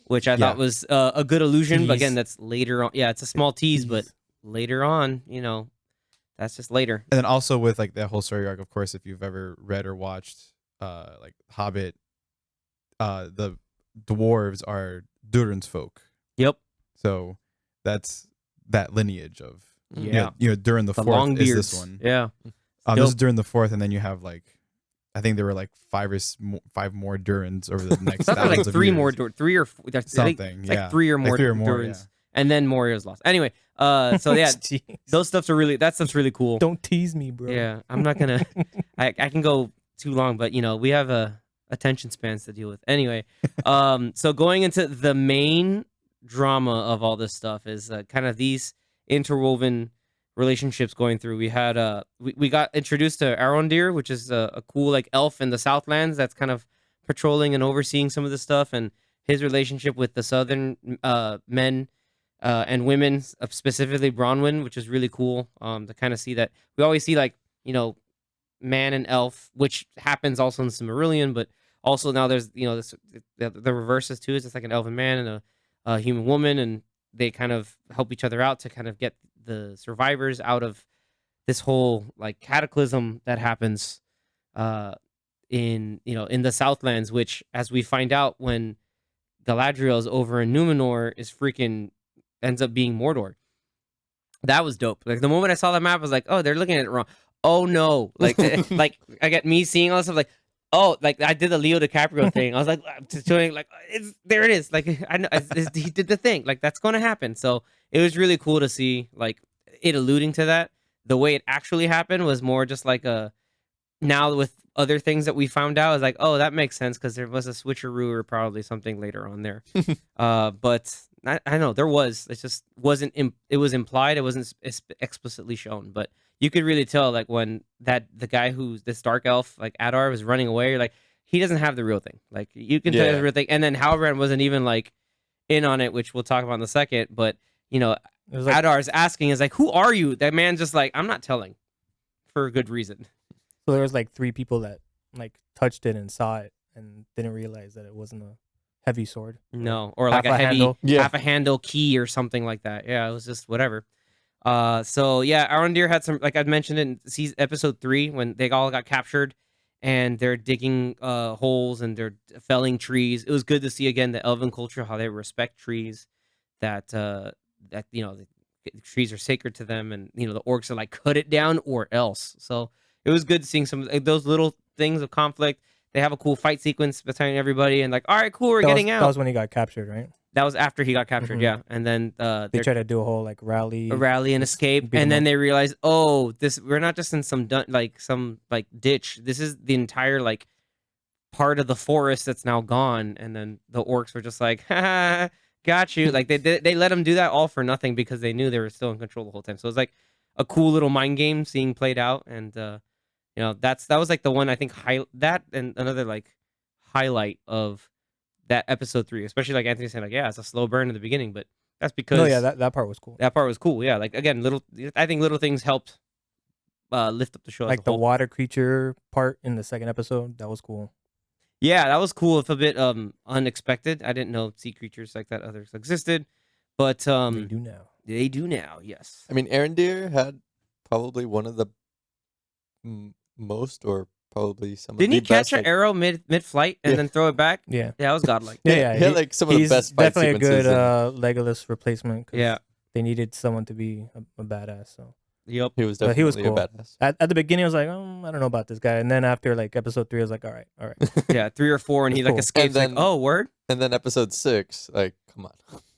Speaker 1: which I thought was a good illusion. But again, that's later on. Yeah, it's a small tease, but later on, that's just later.
Speaker 2: And then also with like that whole story arc, of course, if you've ever read or watched like Hobbit, the dwarves are Durin's folk.
Speaker 1: Yep.
Speaker 2: So that's that lineage of
Speaker 1: Yeah.
Speaker 2: Durin the fourth is
Speaker 1: Longbeards.
Speaker 2: this one.
Speaker 1: Yeah.
Speaker 2: This is Durin the fourth, and then you have like, I think there were like five more Durins over the next
Speaker 1: Something
Speaker 2: thousands
Speaker 1: like
Speaker 2: of
Speaker 1: three
Speaker 2: years.
Speaker 1: more, three or four,
Speaker 2: Something,
Speaker 1: it's
Speaker 2: yeah.
Speaker 1: like three or more Durins, and then Moria's lost. Anyway, so yeah,
Speaker 3: Jeez.
Speaker 1: those stuff's that stuff's really cool.
Speaker 3: Don't tease me, bro.
Speaker 1: Yeah, I'm not gonna. I can go too long, but we have attention spans to deal with. Anyway, so going into the main drama of all this stuff is kind of these interwoven relationships going through. We had we got introduced to Arondir, which is a cool like elf in the Southlands that's kind of patrolling and overseeing some of this stuff, and his relationship with the southern men and women, specifically Bronwyn, which is really cool to kind of see that. We always see like man and elf, which happens also in Silmarillion, but also now there's this, the reverses too. Is it's like an elven man and a human woman, and they kind of help each other out to kind of get the survivors out of this whole like cataclysm that happens in the Southlands, which, as we find out when Galadriel's over in Numenor, is freaking ends up being Mordor. That was dope. Like the moment I saw that map, I was like, oh, they're looking at it wrong. Oh no. Like like I get me seeing all this stuff, like, oh, like I did the Leo DiCaprio thing. I was like, just doing like, there it is. Like I know he did the thing. Like that's going to happen. So it was really cool to see like it alluding to that. The way it actually happened was more just like now with other things that we found out is like, oh, that makes sense because there was a switcheroo or probably something later on there. But I know there was. It just wasn't. It was implied. It wasn't explicitly shown, but you could really tell like when the guy who's this dark elf like Adar was running away. You're like, he doesn't have the real thing. Like you can tell the real thing. And then Halbrand wasn't even like in on it, which we'll talk about in a second. But it was like, Adar's asking is like, who are you? That man's just like, I'm not telling, for a good reason.
Speaker 3: So there was like 3 people that like touched it and saw it and didn't realize that it wasn't a heavy sword.
Speaker 1: No, or like a heavy
Speaker 3: handle.
Speaker 1: half a handle key or something like that. Yeah, it was just whatever. So yeah, Arondir had some, like I mentioned in episode 3 when they all got captured and they're digging holes and they're felling trees. It was good to see again the elven culture, how they respect trees, that the trees are sacred to them, and the orcs are like, cut it down or else. So it was good seeing some of those little things of conflict. They have a cool fight sequence between everybody, and like, all right, cool, we're getting out.
Speaker 3: That was when he got captured, right?
Speaker 1: That was after he got captured,
Speaker 3: Mhm.
Speaker 1: yeah. And then
Speaker 3: They tried to do a whole like rally,
Speaker 1: and escape,
Speaker 3: beat
Speaker 1: and
Speaker 3: him
Speaker 1: then
Speaker 3: up.
Speaker 1: they realized, oh, we're not just in some ditch. This is the entire like part of the forest that's now gone. And then the orcs were just like, ha, got you. Like they let them do that all for nothing because they knew they were still in control the whole time. So it was like a cool little mind game seeing played out, and that was like the one I think that and another like highlight of that episode 3, especially like Anthony said, like, yeah, it's a slow burn in the beginning, but that's because
Speaker 3: that part was cool.
Speaker 1: that part was cool. Yeah, like again, I think little things helped lift up the show.
Speaker 3: Like
Speaker 1: as a
Speaker 3: the
Speaker 1: whole.
Speaker 3: water creature part in the second episode, that was cool.
Speaker 1: Yeah, that was cool. It's a bit unexpected. I didn't know sea creatures like that others existed, but
Speaker 3: They do now.
Speaker 1: They do now. Yes.
Speaker 4: I mean, Arondir had probably one of the most, or probably some
Speaker 1: Didn't
Speaker 4: of
Speaker 1: he
Speaker 4: the
Speaker 1: catch
Speaker 4: best,
Speaker 1: an
Speaker 4: like,
Speaker 1: arrow mid flight and
Speaker 4: Yeah.
Speaker 1: then throw it back?
Speaker 3: Yeah.
Speaker 1: Yeah, that was godlike.
Speaker 3: Yeah,
Speaker 4: he had like some of the
Speaker 3: He's
Speaker 4: best fight
Speaker 3: definitely a good
Speaker 4: sequences. And
Speaker 3: Legolas replacement. 'Cause
Speaker 1: Yeah.
Speaker 3: they needed someone to be a badass. So
Speaker 1: Yep.
Speaker 4: he was
Speaker 3: but
Speaker 4: definitely
Speaker 3: he was
Speaker 4: a
Speaker 3: cool.
Speaker 4: badass.
Speaker 3: at the beginning, I was like, I don't know about this guy. And then after like episode 3, I was like, all right.
Speaker 1: Yeah, 3 or 4, and he
Speaker 3: That's
Speaker 1: like
Speaker 3: cool.
Speaker 1: escapes.
Speaker 4: And then-
Speaker 1: like, oh, word.
Speaker 4: And then episode 6, like, come on.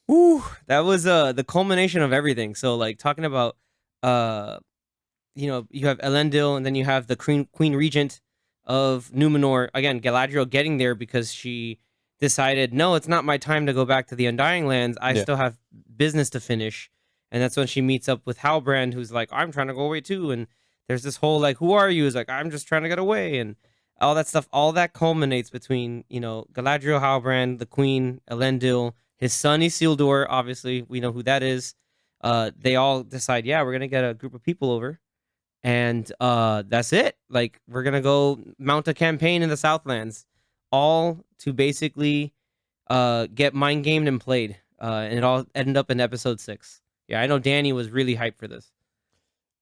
Speaker 1: Woo, that was the culmination of everything. So like talking about you have Elendil, and then you have the Queen Regent of Numenor. Again, Galadriel getting there because she decided, no, it's not my time to go back to the Undying Lands. I
Speaker 4: Yeah.
Speaker 1: still have business to finish. And that's when she meets up with Halbrand, who's like, I'm trying to go away too. And there's this whole like, who are you? Is like, I'm just trying to get away. And all that stuff, all that culminates between, Galadriel, Halbrand, the Queen, Elendil, his son Isildur. Obviously, we know who that is. They all decide, yeah, we're gonna get a group of people over, and that's it. Like, we're gonna go mount a campaign in the Southlands, all to basically get mind gamed and played. And it all ended up in episode 6. Yeah, I know Danny was really hyped for this.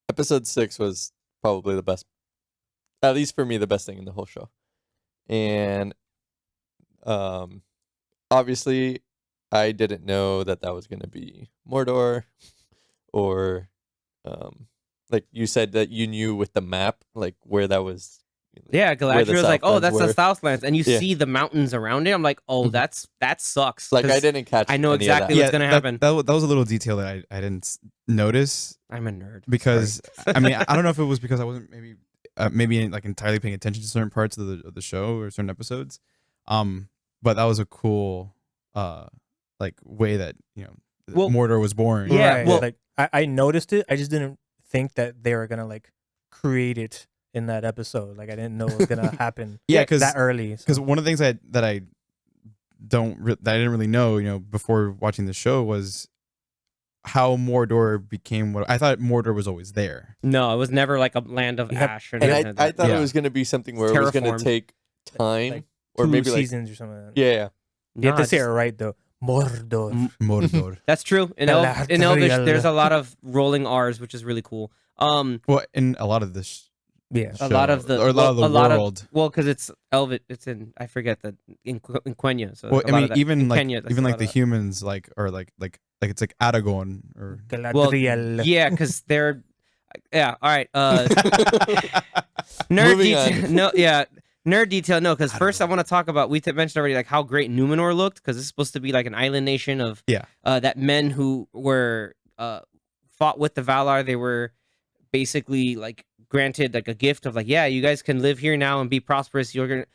Speaker 4: Episode 6 was probably the best, at least for me, the best thing in the whole show. And obviously, I didn't know that was going to be Mordor, or like you said that you knew with the map, like where that was.
Speaker 1: Yeah, Galadriel's like, oh, that's the
Speaker 4: were.
Speaker 1: Southlands, and you
Speaker 4: Yeah.
Speaker 1: see the mountains around it. I'm like, oh,
Speaker 2: Mhm.
Speaker 1: that sucks.
Speaker 4: Like, I
Speaker 1: 'cause
Speaker 4: didn't catch.
Speaker 1: I know
Speaker 4: any of that.
Speaker 1: exactly what's gonna happen.
Speaker 2: That was a little detail that I didn't notice,
Speaker 1: I'm a nerd
Speaker 2: because
Speaker 1: Sorry.
Speaker 2: I mean, I don't know if it was because I wasn't maybe like entirely paying attention to certain parts of the show or certain episodes. But that was a cool like way that
Speaker 1: Well,
Speaker 2: Mordor was born.
Speaker 1: Yeah,
Speaker 3: Right,
Speaker 1: well-
Speaker 3: like I noticed it. I just didn't think that they were gonna like create it in that episode. Like I didn't know it was gonna happen.
Speaker 2: Yeah, because
Speaker 3: that early.
Speaker 2: Because one of the things that I didn't really know, before watching the show was how Mordor became what I thought. Mordor was always there.
Speaker 1: No, it was never like a land of
Speaker 3: You have-
Speaker 1: ash or
Speaker 4: And
Speaker 1: anything like
Speaker 4: I
Speaker 1: that.
Speaker 4: thought
Speaker 2: Yeah.
Speaker 4: it was going to be something where it was going to
Speaker 1: Terraformed.
Speaker 4: take time,
Speaker 3: like
Speaker 4: or
Speaker 3: 2
Speaker 4: maybe like
Speaker 3: seasons or something. Like that.
Speaker 4: yeah.
Speaker 3: You have
Speaker 1: No,
Speaker 3: to say it
Speaker 1: it's-
Speaker 3: right though. Mordor.
Speaker 2: Mordor.
Speaker 1: That's true. In Elvish, there's a lot of rolling R's, which is really cool.
Speaker 2: Well, in a lot of this.
Speaker 3: Yeah.
Speaker 1: A lot of the
Speaker 2: or a lot of the world.
Speaker 1: Well, because it's Elvish. It's in, I forget, in Quenya. So
Speaker 2: Well,
Speaker 1: a
Speaker 2: I
Speaker 1: lot
Speaker 2: mean,
Speaker 1: of that.
Speaker 2: even
Speaker 1: In
Speaker 2: like
Speaker 1: Kenya, that's
Speaker 2: even
Speaker 1: a
Speaker 2: like
Speaker 1: lot
Speaker 2: the
Speaker 1: of that.
Speaker 2: humans, like it's like Aragorn or.
Speaker 1: Well,
Speaker 3: Galadriel.
Speaker 1: yeah, because they're yeah. All right. Nerd
Speaker 4: Moving
Speaker 1: detail.
Speaker 4: on.
Speaker 1: No, yeah. Nerd detail. No, because
Speaker 2: I don't
Speaker 1: first I
Speaker 2: know.
Speaker 1: want to talk about. We mentioned already like how great Numenor looked, because it's supposed to be like an island nation of
Speaker 2: Yeah.
Speaker 1: that men who were fought with the Valar. They were basically like granted like a gift of like, yeah, you guys can live here now and be prosperous. You're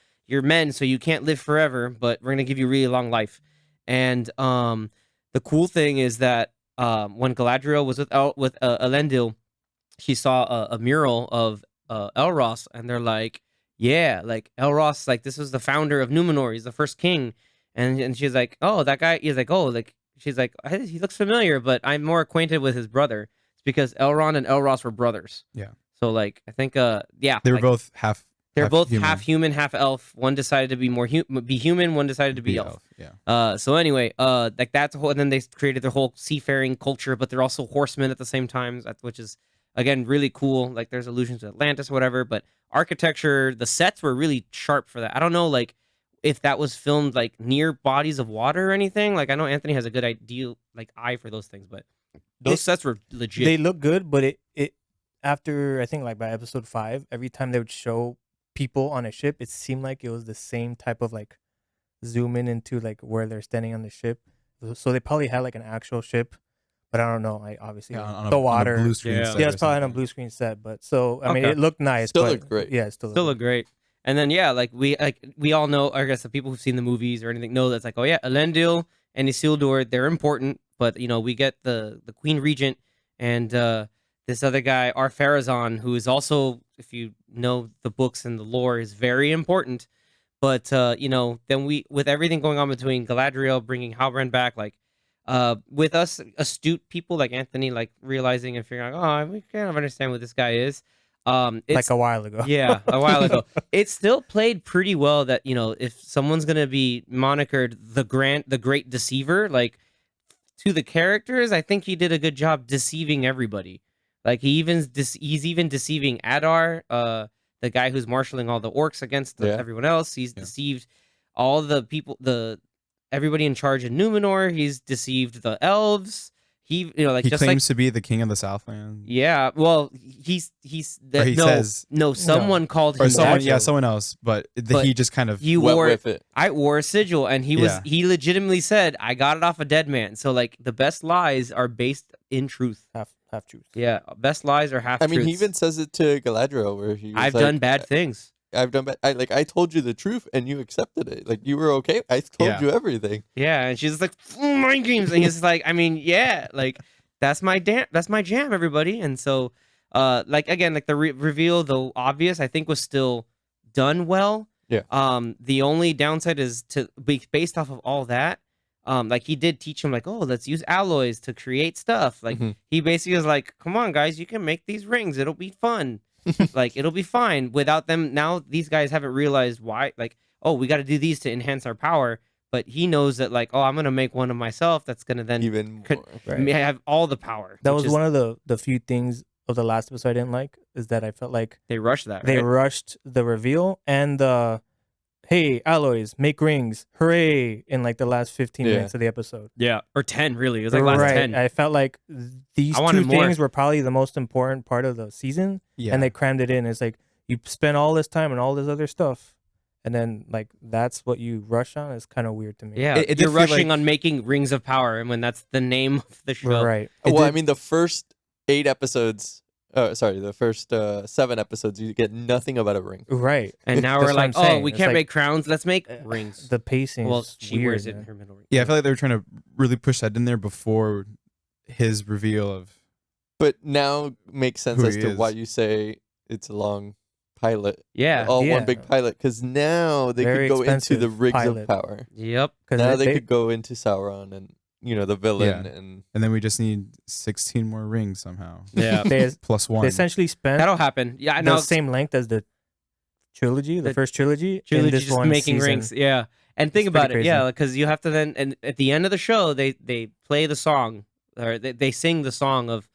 Speaker 1: men, so you can't live forever, but we're gonna give you really long life. And the cool thing is that when Galadriel was with Elendil, she saw a mural of Elros, and they're like, yeah, like Elros, like this was the founder of Numenor. He's the first king, and she's like, oh, that guy. He's like, oh, like she's like, he looks familiar, but I'm more acquainted with his brother. It's because Elrond and Elros were brothers.
Speaker 2: Yeah.
Speaker 1: So like, I think yeah,
Speaker 2: They were
Speaker 1: like,
Speaker 2: both half.
Speaker 1: they're both
Speaker 2: human.
Speaker 1: half human, half elf. One decided to be be human. One decided to be elf.
Speaker 2: Yeah.
Speaker 1: So anyway, like that's a whole. And then they created their whole seafaring culture, but they're also horsemen at the same time, which is again really cool. Like there's allusions to Atlantis, or whatever. But architecture, the sets were really sharp for that. I don't know, like if that was filmed like near bodies of water or anything. Like I know Anthony has a good idea, like eye for those things, but those sets were legit.
Speaker 3: They look good, but it after I think like by episode 5, every time they would show people on a ship, it seemed like it was the same type of like zoom in into like where they're standing on the ship. So they probably had like an actual ship, but I don't know. I obviously
Speaker 2: Yeah, on
Speaker 3: the
Speaker 2: a
Speaker 3: water.
Speaker 2: blue screen.
Speaker 1: Yeah.
Speaker 2: set
Speaker 3: Yeah,
Speaker 2: or
Speaker 3: it's probably on a
Speaker 2: something.
Speaker 3: blue screen set, but so I mean
Speaker 1: Okay.
Speaker 3: it looked nice.
Speaker 4: Still
Speaker 3: but,
Speaker 4: looked great.
Speaker 3: Yeah, it still
Speaker 1: look great. And then yeah, like we all know, I guess the people who've seen the movies or anything know that's like, oh yeah, Elendil and Isildur, they're important, but we get the Queen Regent and this other guy, Ar-Pharazôn, who is also, if you know the books and the lore, is very important. But then with everything going on between Galadriel bringing Halbrand back, like with us astute people like Anthony, like realizing and figuring out, oh, we kind of understand what this guy is. It's
Speaker 3: like a while ago.
Speaker 1: yeah, a while ago. It still played pretty well that, if someone's going to be monikered the great deceiver, like to the characters, I think he did a good job deceiving everybody. Like he's even deceiving Adar, the guy who's marshaling all the orcs against
Speaker 4: Yeah.
Speaker 1: everyone else. He's deceived all the people, everybody in charge in Numenor. He's deceived the elves. He
Speaker 2: He
Speaker 1: just
Speaker 2: claims to be the king of the Southland.
Speaker 1: yeah, well, he's
Speaker 2: Or he says-
Speaker 1: someone called him
Speaker 2: Or someone,
Speaker 1: that.
Speaker 2: yeah, someone else, but
Speaker 1: But
Speaker 2: he just kind of.
Speaker 1: He
Speaker 4: Went
Speaker 1: wore
Speaker 4: with it.
Speaker 1: I wore a sigil, and
Speaker 2: Yeah.
Speaker 1: he legitimately said, I got it off a dead man. So like the best lies are based in truth.
Speaker 3: Half half truths.
Speaker 1: Yeah, best lies are half
Speaker 4: I
Speaker 1: truths.
Speaker 4: mean, he even says it to Galadriel, where he was
Speaker 1: I've
Speaker 4: like,
Speaker 1: done bad things.
Speaker 4: I've done bad. I told you the truth, and you accepted it. Like, you were okay. I told
Speaker 2: Yeah.
Speaker 4: you everything.
Speaker 1: Yeah, and she's just like mind games, and he's like, I mean, yeah, like that's my jam, everybody. And so, like again, like the reveal, the obvious, I think was still done well.
Speaker 4: Yeah.
Speaker 1: The only downside is to be based off of all that. Like he did teach him like, oh, let's use alloys to create stuff. Like
Speaker 4: Mhm.
Speaker 1: he basically was like, come on, guys, you can make these rings. It'll be fun. Like it'll be fine without them. Now these guys haven't realized why. Like, oh, we got to do these to enhance our power. But he knows that like, oh, I'm gonna make one of myself that's gonna then
Speaker 4: Even
Speaker 1: could-
Speaker 4: more.
Speaker 3: Right.
Speaker 1: have all the power.
Speaker 3: That
Speaker 1: which
Speaker 3: was
Speaker 1: is-
Speaker 3: one of the few things of the last episode I didn't like, is that I felt like
Speaker 1: they rushed that.
Speaker 3: they
Speaker 1: right?
Speaker 3: rushed the reveal and the hey, alloys, make rings, hooray, in like the last 15
Speaker 4: Yeah.
Speaker 3: minutes of the episode.
Speaker 1: Yeah, or 10 really. It was like last
Speaker 3: right.
Speaker 1: 10.
Speaker 3: I felt like these
Speaker 1: I
Speaker 3: two
Speaker 1: wanted more.
Speaker 3: things were probably the most important part of the season,
Speaker 2: Yeah.
Speaker 3: and they crammed it in. It's like you spend all this time and all this other stuff, and then like that's what you rush on. It's kind of weird to me.
Speaker 1: Yeah,
Speaker 2: It did
Speaker 1: you're
Speaker 2: feel
Speaker 1: rushing
Speaker 2: like-
Speaker 1: on making rings of power, and when that's the name of the show.
Speaker 3: Right.
Speaker 2: It
Speaker 4: Well, I
Speaker 2: did-
Speaker 4: mean, the first 8 episodes. The first 7 episodes, you get nothing about a ring.
Speaker 3: Right.
Speaker 1: And now
Speaker 3: That's
Speaker 1: we're
Speaker 3: what
Speaker 1: like,
Speaker 3: I'm
Speaker 1: oh,
Speaker 3: saying.
Speaker 1: we
Speaker 3: It's
Speaker 1: can't
Speaker 3: like-
Speaker 1: make crowns. Let's make rings.
Speaker 3: The pacing.
Speaker 1: Well,
Speaker 3: is
Speaker 1: she
Speaker 3: weird,
Speaker 1: wears it
Speaker 3: man.
Speaker 1: in her middle ring.
Speaker 2: Yeah, I feel like they were trying to really push that in there before his reveal of
Speaker 4: But now makes sense
Speaker 2: Who
Speaker 4: as
Speaker 2: he
Speaker 4: to why
Speaker 2: is.
Speaker 4: you say it's a long pilot.
Speaker 1: Yeah.
Speaker 4: All
Speaker 3: Yeah.
Speaker 4: one big pilot. Because now they
Speaker 3: Very
Speaker 4: could go into
Speaker 3: expensive
Speaker 4: the rings
Speaker 3: pilot.
Speaker 4: of power.
Speaker 1: Yep.
Speaker 3: 'Cause
Speaker 4: Now they could go into Sauron and, the villain.
Speaker 2: Yeah.
Speaker 4: And
Speaker 2: and then we just need 16 more rings somehow.
Speaker 1: Yeah.
Speaker 3: they,
Speaker 2: Plus
Speaker 3: they
Speaker 2: one.
Speaker 3: essentially spent
Speaker 1: That'll happen. Yeah, I
Speaker 3: the
Speaker 1: know.
Speaker 3: same length as the trilogy, the
Speaker 1: The
Speaker 3: first trilogy, in
Speaker 1: Trilogy
Speaker 3: this
Speaker 1: just
Speaker 3: one
Speaker 1: making
Speaker 3: season.
Speaker 1: rings. Yeah. And think
Speaker 3: It's pretty
Speaker 1: about it. Yeah,
Speaker 3: crazy.
Speaker 1: because you have to then, and at the end of the show, they play the song, or they sing the song of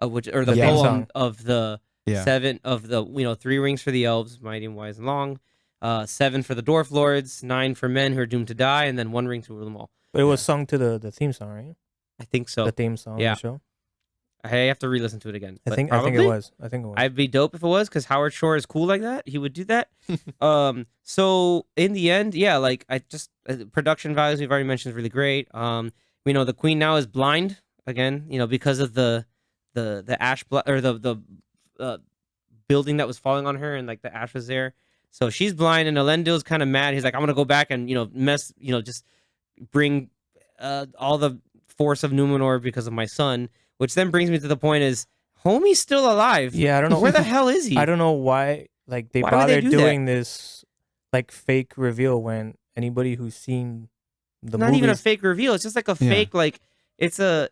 Speaker 1: which, or the
Speaker 2: The theme
Speaker 1: poem
Speaker 3: song.
Speaker 1: of the
Speaker 2: Yeah.
Speaker 1: 7 of the 3 rings for the elves, mighty and wise and long, 7 for the dwarf lords, 9 for men who are doomed to die, and then 1 ring to rule them all.
Speaker 3: But it was sung to the theme song, right?
Speaker 1: I think so.
Speaker 3: The theme song
Speaker 1: yeah.
Speaker 3: of the show.
Speaker 1: I have to re-listen to it again.
Speaker 3: I
Speaker 1: but
Speaker 3: think
Speaker 1: probably.
Speaker 3: it was. I think it was.
Speaker 1: I'd be dope if it was, because Howard Shore is cool like that. He would do that. So in the end, yeah, like I just production values we've already mentioned is really great. We know the queen now is blind again, because of the ash or the building that was falling on her, and like the ash was there. So she's blind, and Elendil's kind of mad. He's like, I'm gonna go back and just bring all the force of Numenor because of my son. Which then brings me to the point is, homie's still alive.
Speaker 3: yeah, I don't know.
Speaker 1: Where the hell is he?
Speaker 3: I don't know why like they
Speaker 1: Why would they
Speaker 3: bothered
Speaker 1: do that?
Speaker 3: doing this like fake reveal when anybody who's seen the
Speaker 1: Not
Speaker 3: movies,
Speaker 1: even a fake reveal. It's just like a
Speaker 2: Yeah.
Speaker 1: fake, like that's the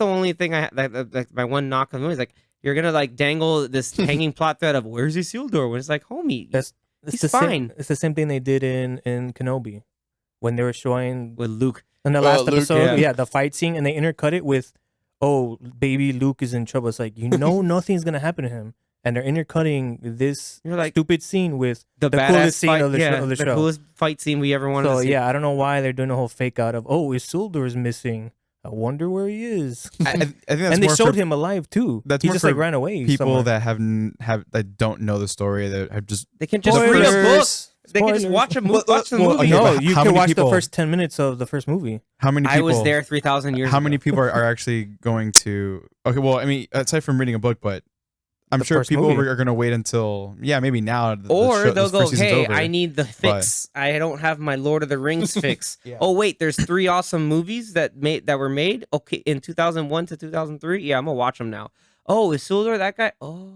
Speaker 1: only thing like my one knock on the movie is like, you're gonna like dangle this hanging plot thread of where's Isildur when it's like, homie,
Speaker 3: That's-
Speaker 1: he's
Speaker 3: the
Speaker 1: fine.
Speaker 3: Same, it's the same thing they did in Kenobi when they were showing
Speaker 1: with Luke.
Speaker 3: in the
Speaker 4: Oh,
Speaker 3: last
Speaker 4: Luke,
Speaker 3: episode,
Speaker 1: yeah.
Speaker 3: the fight scene, and they intercut it with, "Oh, baby Luke is in trouble." It's like nothing's gonna happen to him, and they're intercutting this
Speaker 1: You're like
Speaker 3: stupid scene with
Speaker 1: the
Speaker 3: the
Speaker 1: badass
Speaker 3: coolest scene
Speaker 1: fight,
Speaker 3: of the
Speaker 1: yeah,
Speaker 3: show. Of the
Speaker 1: the
Speaker 3: show.
Speaker 1: coolest fight scene we ever wanted
Speaker 3: So
Speaker 1: to see.
Speaker 3: yeah, I don't know why they're doing a whole fake out of, "Oh, Isildur is missing. I wonder where he is."
Speaker 2: I think that's
Speaker 3: and they
Speaker 2: more
Speaker 3: showed
Speaker 2: for
Speaker 3: him alive too.
Speaker 2: that's
Speaker 3: he
Speaker 2: more
Speaker 3: just
Speaker 2: for
Speaker 3: like ran away.
Speaker 2: people
Speaker 3: somewhere.
Speaker 2: that don't know the story, that have just
Speaker 1: They can just read a book.
Speaker 3: Spoilers.
Speaker 1: They can just
Speaker 3: Spoilers.
Speaker 1: watch a movie. Watch the
Speaker 2: well,
Speaker 1: movie.
Speaker 2: okay,
Speaker 3: No,
Speaker 2: but
Speaker 3: you
Speaker 2: how
Speaker 3: can
Speaker 2: many
Speaker 3: watch
Speaker 2: people-
Speaker 3: the first 10 minutes of the first movie.
Speaker 2: how many people
Speaker 1: I was there 3,000 years.
Speaker 2: how
Speaker 1: ago.
Speaker 2: many people are actually going to okay, well, I mean, aside from reading a book, but I'm
Speaker 3: The
Speaker 2: sure
Speaker 3: first
Speaker 2: people
Speaker 3: movie.
Speaker 2: are going to wait until maybe now
Speaker 1: Or they'll
Speaker 2: this
Speaker 1: go,
Speaker 2: first season's
Speaker 1: hey,
Speaker 2: over.
Speaker 1: I need the fix. I don't have my Lord of the Rings fix.
Speaker 3: Yeah.
Speaker 1: Oh wait, there's 3 awesome movies that were made. Okay, in 2001 to 2003. Yeah, I'm gonna watch them now. Oh, is Isildur that guy? Oh,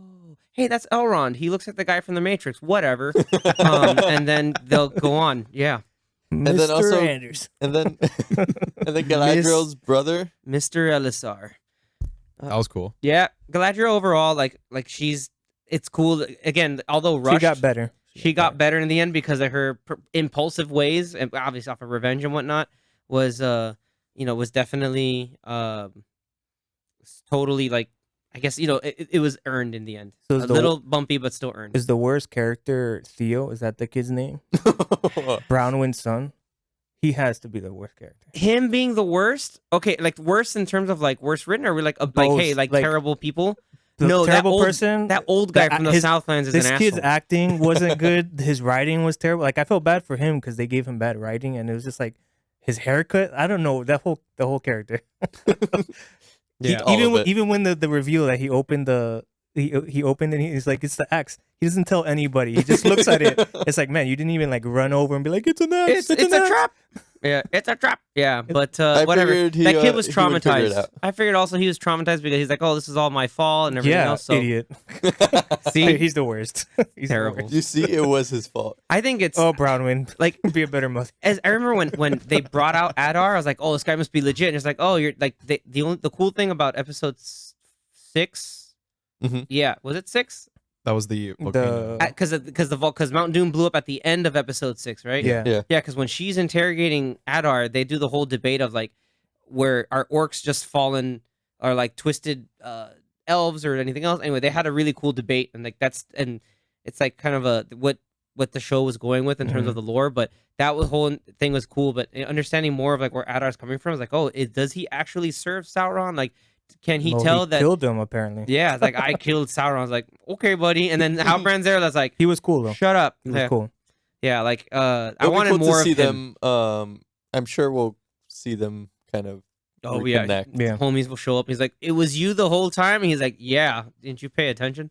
Speaker 1: hey, that's Elrond. He looks like the guy from The Matrix. Whatever. And then they'll go on. Yeah,
Speaker 3: Mr.
Speaker 4: then also-
Speaker 3: Anders.
Speaker 4: and then Galadriel's brother.
Speaker 1: Mr. Elisar.
Speaker 2: That was cool.
Speaker 1: Yeah, Galadriel overall, like it's cool. Again, although rushed,
Speaker 3: She got better.
Speaker 1: She got better in the end because of her impulsive ways, and obviously off of revenge and whatnot. Was was definitely totally like, I guess it was earned in the end.
Speaker 3: So
Speaker 1: A
Speaker 3: is the-
Speaker 1: little bumpy, but still earned.
Speaker 3: Is the worst character Theo? Is that the kid's name? Brownwind's son. He has to be the worst character.
Speaker 1: Him being the worst. Okay, like worst in terms of like worst written, or we like
Speaker 3: Both,
Speaker 1: hey, like
Speaker 3: like,
Speaker 1: terrible people.
Speaker 3: The
Speaker 1: No, that
Speaker 3: terrible
Speaker 1: old-
Speaker 3: person.
Speaker 1: That old guy
Speaker 3: that-
Speaker 1: from the
Speaker 3: his-
Speaker 1: Southlands is
Speaker 3: This
Speaker 1: an
Speaker 3: kid's
Speaker 1: asshole.
Speaker 3: acting wasn't good. His writing was terrible. Like I felt bad for him because they gave him bad writing, and it was just like his haircut. I don't know the whole character.
Speaker 1: Yeah.
Speaker 4: All of it.
Speaker 3: Even when the reveal that he opened he opened and he's like, it's the axe. He doesn't tell anybody. He just looks at it. It's like, man, you didn't even like run over and be like, it's an axe.
Speaker 1: It's
Speaker 3: an
Speaker 1: a
Speaker 3: axe."
Speaker 1: trap. Yeah, it's a trap. Yeah, but
Speaker 4: I
Speaker 1: whatever.
Speaker 4: figured
Speaker 1: That kid was
Speaker 4: he would figure it
Speaker 1: traumatized.
Speaker 4: out.
Speaker 1: I figured also he was traumatized because he's like, oh, this is all my fault and everything
Speaker 3: Yeah,
Speaker 1: else. So
Speaker 3: idiot.
Speaker 1: see,
Speaker 3: He's the worst. He's the
Speaker 1: Terrible.
Speaker 3: worst.
Speaker 4: You see, it was his fault.
Speaker 1: I think it's
Speaker 3: Oh, Brownwind.
Speaker 1: like
Speaker 3: Be a better mother.
Speaker 1: as I remember when they brought out Adar, I was like, oh, this guy must be legit. And it's like, oh, you're like the cool thing about episode 6.
Speaker 4: Mhm.
Speaker 1: Yeah, was it 6?
Speaker 2: That was the volcano.
Speaker 1: Because Mount Doom blew up at the end of episode 6, right?
Speaker 3: Yeah.
Speaker 4: Yeah.
Speaker 1: Yeah, because when she's interrogating Adar, they do the whole debate of like, where are orcs just fallen or like twisted elves or anything else? Anyway, they had a really cool debate, and like it's like kind of what the show was going with in terms of the lore. But that whole thing was cool. But understanding more of like where Adar's coming from is like, oh, does he actually serve Sauron? Like, can he
Speaker 3: Well,
Speaker 1: tell that?
Speaker 3: killed him apparently?
Speaker 1: Yeah, it's like I killed Sauron. I was like, okay, buddy. And then Halbrand's there. That's like,
Speaker 3: He was cool though.
Speaker 1: shut up.
Speaker 3: He was cool.
Speaker 1: Yeah, like I
Speaker 4: It'll be
Speaker 1: wanted
Speaker 4: cool
Speaker 1: more
Speaker 4: to see
Speaker 1: of him.
Speaker 4: them. I'm sure we'll see them kind of.
Speaker 1: Oh yeah,
Speaker 4: reconnect.
Speaker 3: Yeah.
Speaker 1: homies will show up. He's like, it was you the whole time. And he's like, yeah, didn't you pay attention?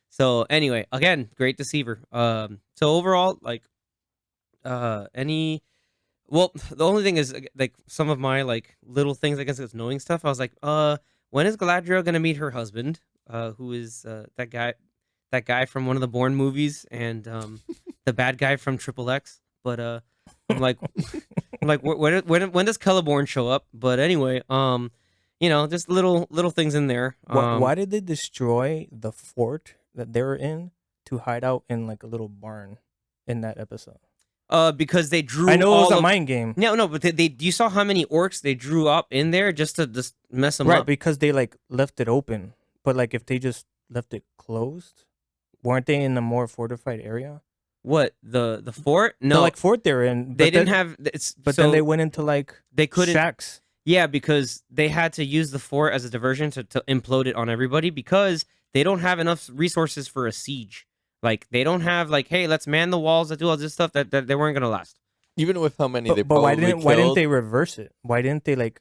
Speaker 1: So anyway, again, great deceiver. So overall, like, well, the only thing is like some of my like little things, I guess it's knowing stuff. I was like, when is Galadriel gonna meet her husband? Who is that guy from one of the Bourne movies and the bad guy from Triple X? But I'm like, when does Celeborn show up? But anyway, just little things in there.
Speaker 3: Why did they destroy the fort that they were in to hide out in like a little barn in that episode?
Speaker 1: Because they drew.
Speaker 3: I know it was
Speaker 1: all
Speaker 3: a
Speaker 1: of-
Speaker 3: mind game.
Speaker 1: No, but they you saw how many orcs they drew up in there just to just mess them
Speaker 3: Right,
Speaker 1: up.
Speaker 3: because they like left it open. But like if they just left it closed, weren't they in a more fortified area?
Speaker 1: What the fort?
Speaker 3: The
Speaker 1: No,
Speaker 3: like fort they're in.
Speaker 1: they
Speaker 3: but
Speaker 1: didn't
Speaker 3: then,
Speaker 1: have. It's
Speaker 3: But
Speaker 1: so
Speaker 3: then they went into like
Speaker 1: they couldn't.
Speaker 3: shacks.
Speaker 1: Yeah, because they had to use the fort as a diversion to implode it on everybody because they don't have enough resources for a siege. Like they don't have like, hey, let's man the walls that do all this stuff that they weren't gonna last.
Speaker 4: Even with how many they
Speaker 3: But
Speaker 4: probably
Speaker 3: why didn't
Speaker 4: killed.
Speaker 3: they reverse it? Why didn't they like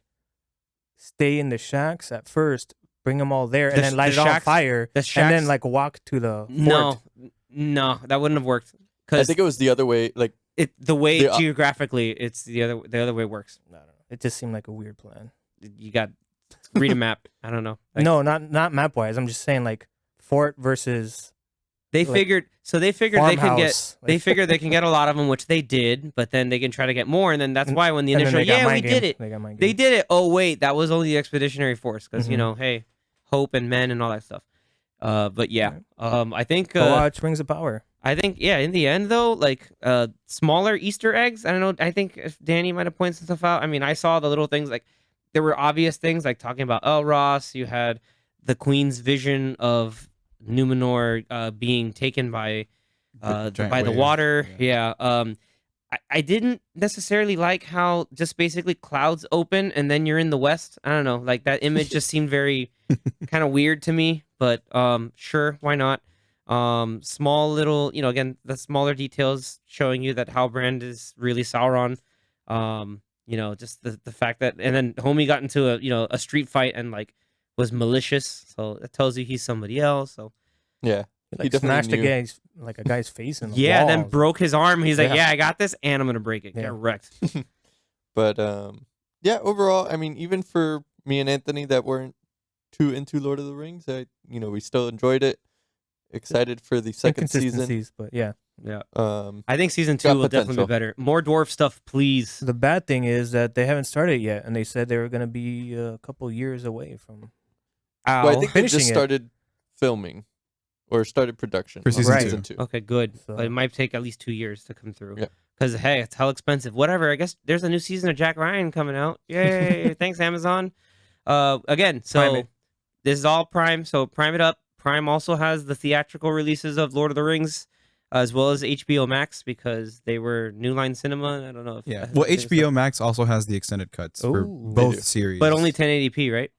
Speaker 3: stay in the shacks at first, bring them all there, and
Speaker 1: The
Speaker 3: then
Speaker 1: sh-
Speaker 3: light
Speaker 1: the
Speaker 3: it on
Speaker 1: shacks-
Speaker 3: fire,
Speaker 1: the
Speaker 3: and
Speaker 1: shacks-
Speaker 3: then like walk to the fort?
Speaker 1: No, that wouldn't have worked.
Speaker 4: I
Speaker 1: Because
Speaker 4: think it was the other way. Like
Speaker 1: the way
Speaker 4: the-
Speaker 1: geographically, it's the other way works.
Speaker 3: I don't know. It just seemed like a weird plan.
Speaker 1: You got read a map. I don't know. Like,
Speaker 3: No, not map wise. I'm just saying like fort versus
Speaker 1: they
Speaker 3: like,
Speaker 1: figured. So they figured they could get.
Speaker 3: farmhouse.
Speaker 1: They figured they can get a lot of them, which they did. But then they can try to get more, and then that's why when the
Speaker 3: and then
Speaker 1: initial
Speaker 3: they got
Speaker 1: we
Speaker 3: mind
Speaker 1: did
Speaker 3: game.
Speaker 1: it.
Speaker 3: They got mind
Speaker 1: They
Speaker 3: game.
Speaker 1: did it. Oh wait, that was only the expeditionary force because
Speaker 3: Mhm.
Speaker 1: hey, hope and men and all that stuff. But yeah, I think
Speaker 3: Watch Rings of Power.
Speaker 1: I think yeah. In the end though, like smaller Easter eggs. I don't know. I think if Danny might have pointed some stuff out. I mean, I saw the little things like there were obvious things like talking about Elros. You had the Queen's vision of Numenor being taken by
Speaker 2: giant
Speaker 1: by the
Speaker 2: wave.
Speaker 1: water. Yeah. I didn't necessarily like how just basically clouds open and then you're in the west. I don't know, like that image just seemed very kind of weird to me, but sure, why not? Small little, again, the smaller details showing you that Halbrand is really Sauron. Just the fact that, and then Homie got into a street fight and like was malicious, so it tells you he's somebody else. So
Speaker 4: yeah,
Speaker 3: He, like
Speaker 4: definitely
Speaker 3: smashed
Speaker 4: knew.
Speaker 3: a guy's face in the
Speaker 1: yeah,
Speaker 3: wall.
Speaker 1: then broke his arm. He's like,
Speaker 3: Yeah.
Speaker 1: yeah, I got this, and I'm gonna break it.
Speaker 3: Yeah.
Speaker 1: Get wrecked.
Speaker 4: But yeah, overall, I mean, even for me and Anthony that weren't too into Lord of the Rings, we still enjoyed it. Excited for the second season.
Speaker 3: Inconsistencies, but yeah.
Speaker 1: Yeah.
Speaker 4: Um,
Speaker 1: I think season 2
Speaker 4: Got
Speaker 1: will definitely
Speaker 4: potential.
Speaker 1: be better. More dwarf stuff, please.
Speaker 3: The bad thing is that they haven't started yet, and they said they were going to be a couple years away from.
Speaker 1: Ow.
Speaker 4: well, I think they just
Speaker 3: finishing it.
Speaker 4: started filming or started production
Speaker 2: For
Speaker 4: on
Speaker 2: season
Speaker 3: two.
Speaker 4: two.
Speaker 1: Okay, good.
Speaker 3: So-
Speaker 1: But it might take at least 2 years to come through.
Speaker 4: Yeah.
Speaker 1: Because, hey, it's hell expensive. Whatever. I guess there's a new season of Jack Ryan coming out. Yay. Thanks, Amazon. Again, so
Speaker 3: Prime it.
Speaker 1: this is all Prime. So Prime it up. Prime also has the theatrical releases of Lord of the Rings, as well as HBO Max, because they were New Line Cinema. I don't know if
Speaker 2: Yeah.
Speaker 1: I
Speaker 2: Well,
Speaker 1: think it's
Speaker 2: HBO Max also has the extended cuts for
Speaker 3: Ooh.
Speaker 2: both
Speaker 4: They do.
Speaker 2: series.
Speaker 1: but only 1080p, right?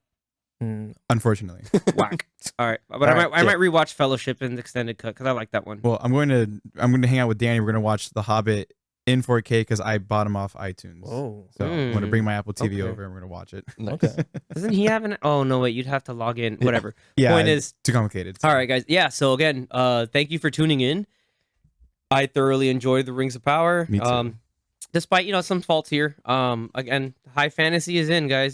Speaker 2: unfortunately.
Speaker 1: Whack. All right, but
Speaker 3: All right,
Speaker 1: I might rewatch Fellowship in the extended cut because I like that one.
Speaker 2: Well, I'm going to hang out with Danny. We're going to watch The Hobbit in 4K because I bought them off iTunes.
Speaker 3: Whoa.
Speaker 2: So I'm gonna bring my Apple TV
Speaker 1: Okay.
Speaker 2: over and we're gonna watch it.
Speaker 4: Nice.
Speaker 3: Okay.
Speaker 1: Doesn't he have an? Oh no, wait. You'd have to log in.
Speaker 4: Yeah.
Speaker 1: Whatever.
Speaker 2: Yeah,
Speaker 1: Point
Speaker 2: it's
Speaker 1: is,
Speaker 2: too complicated.
Speaker 1: all right, guys. Yeah. So again, thank you for tuning in. I thoroughly enjoyed the Rings of Power.
Speaker 2: Me too.
Speaker 1: Despite some faults here. Again, high fantasy is in, guys.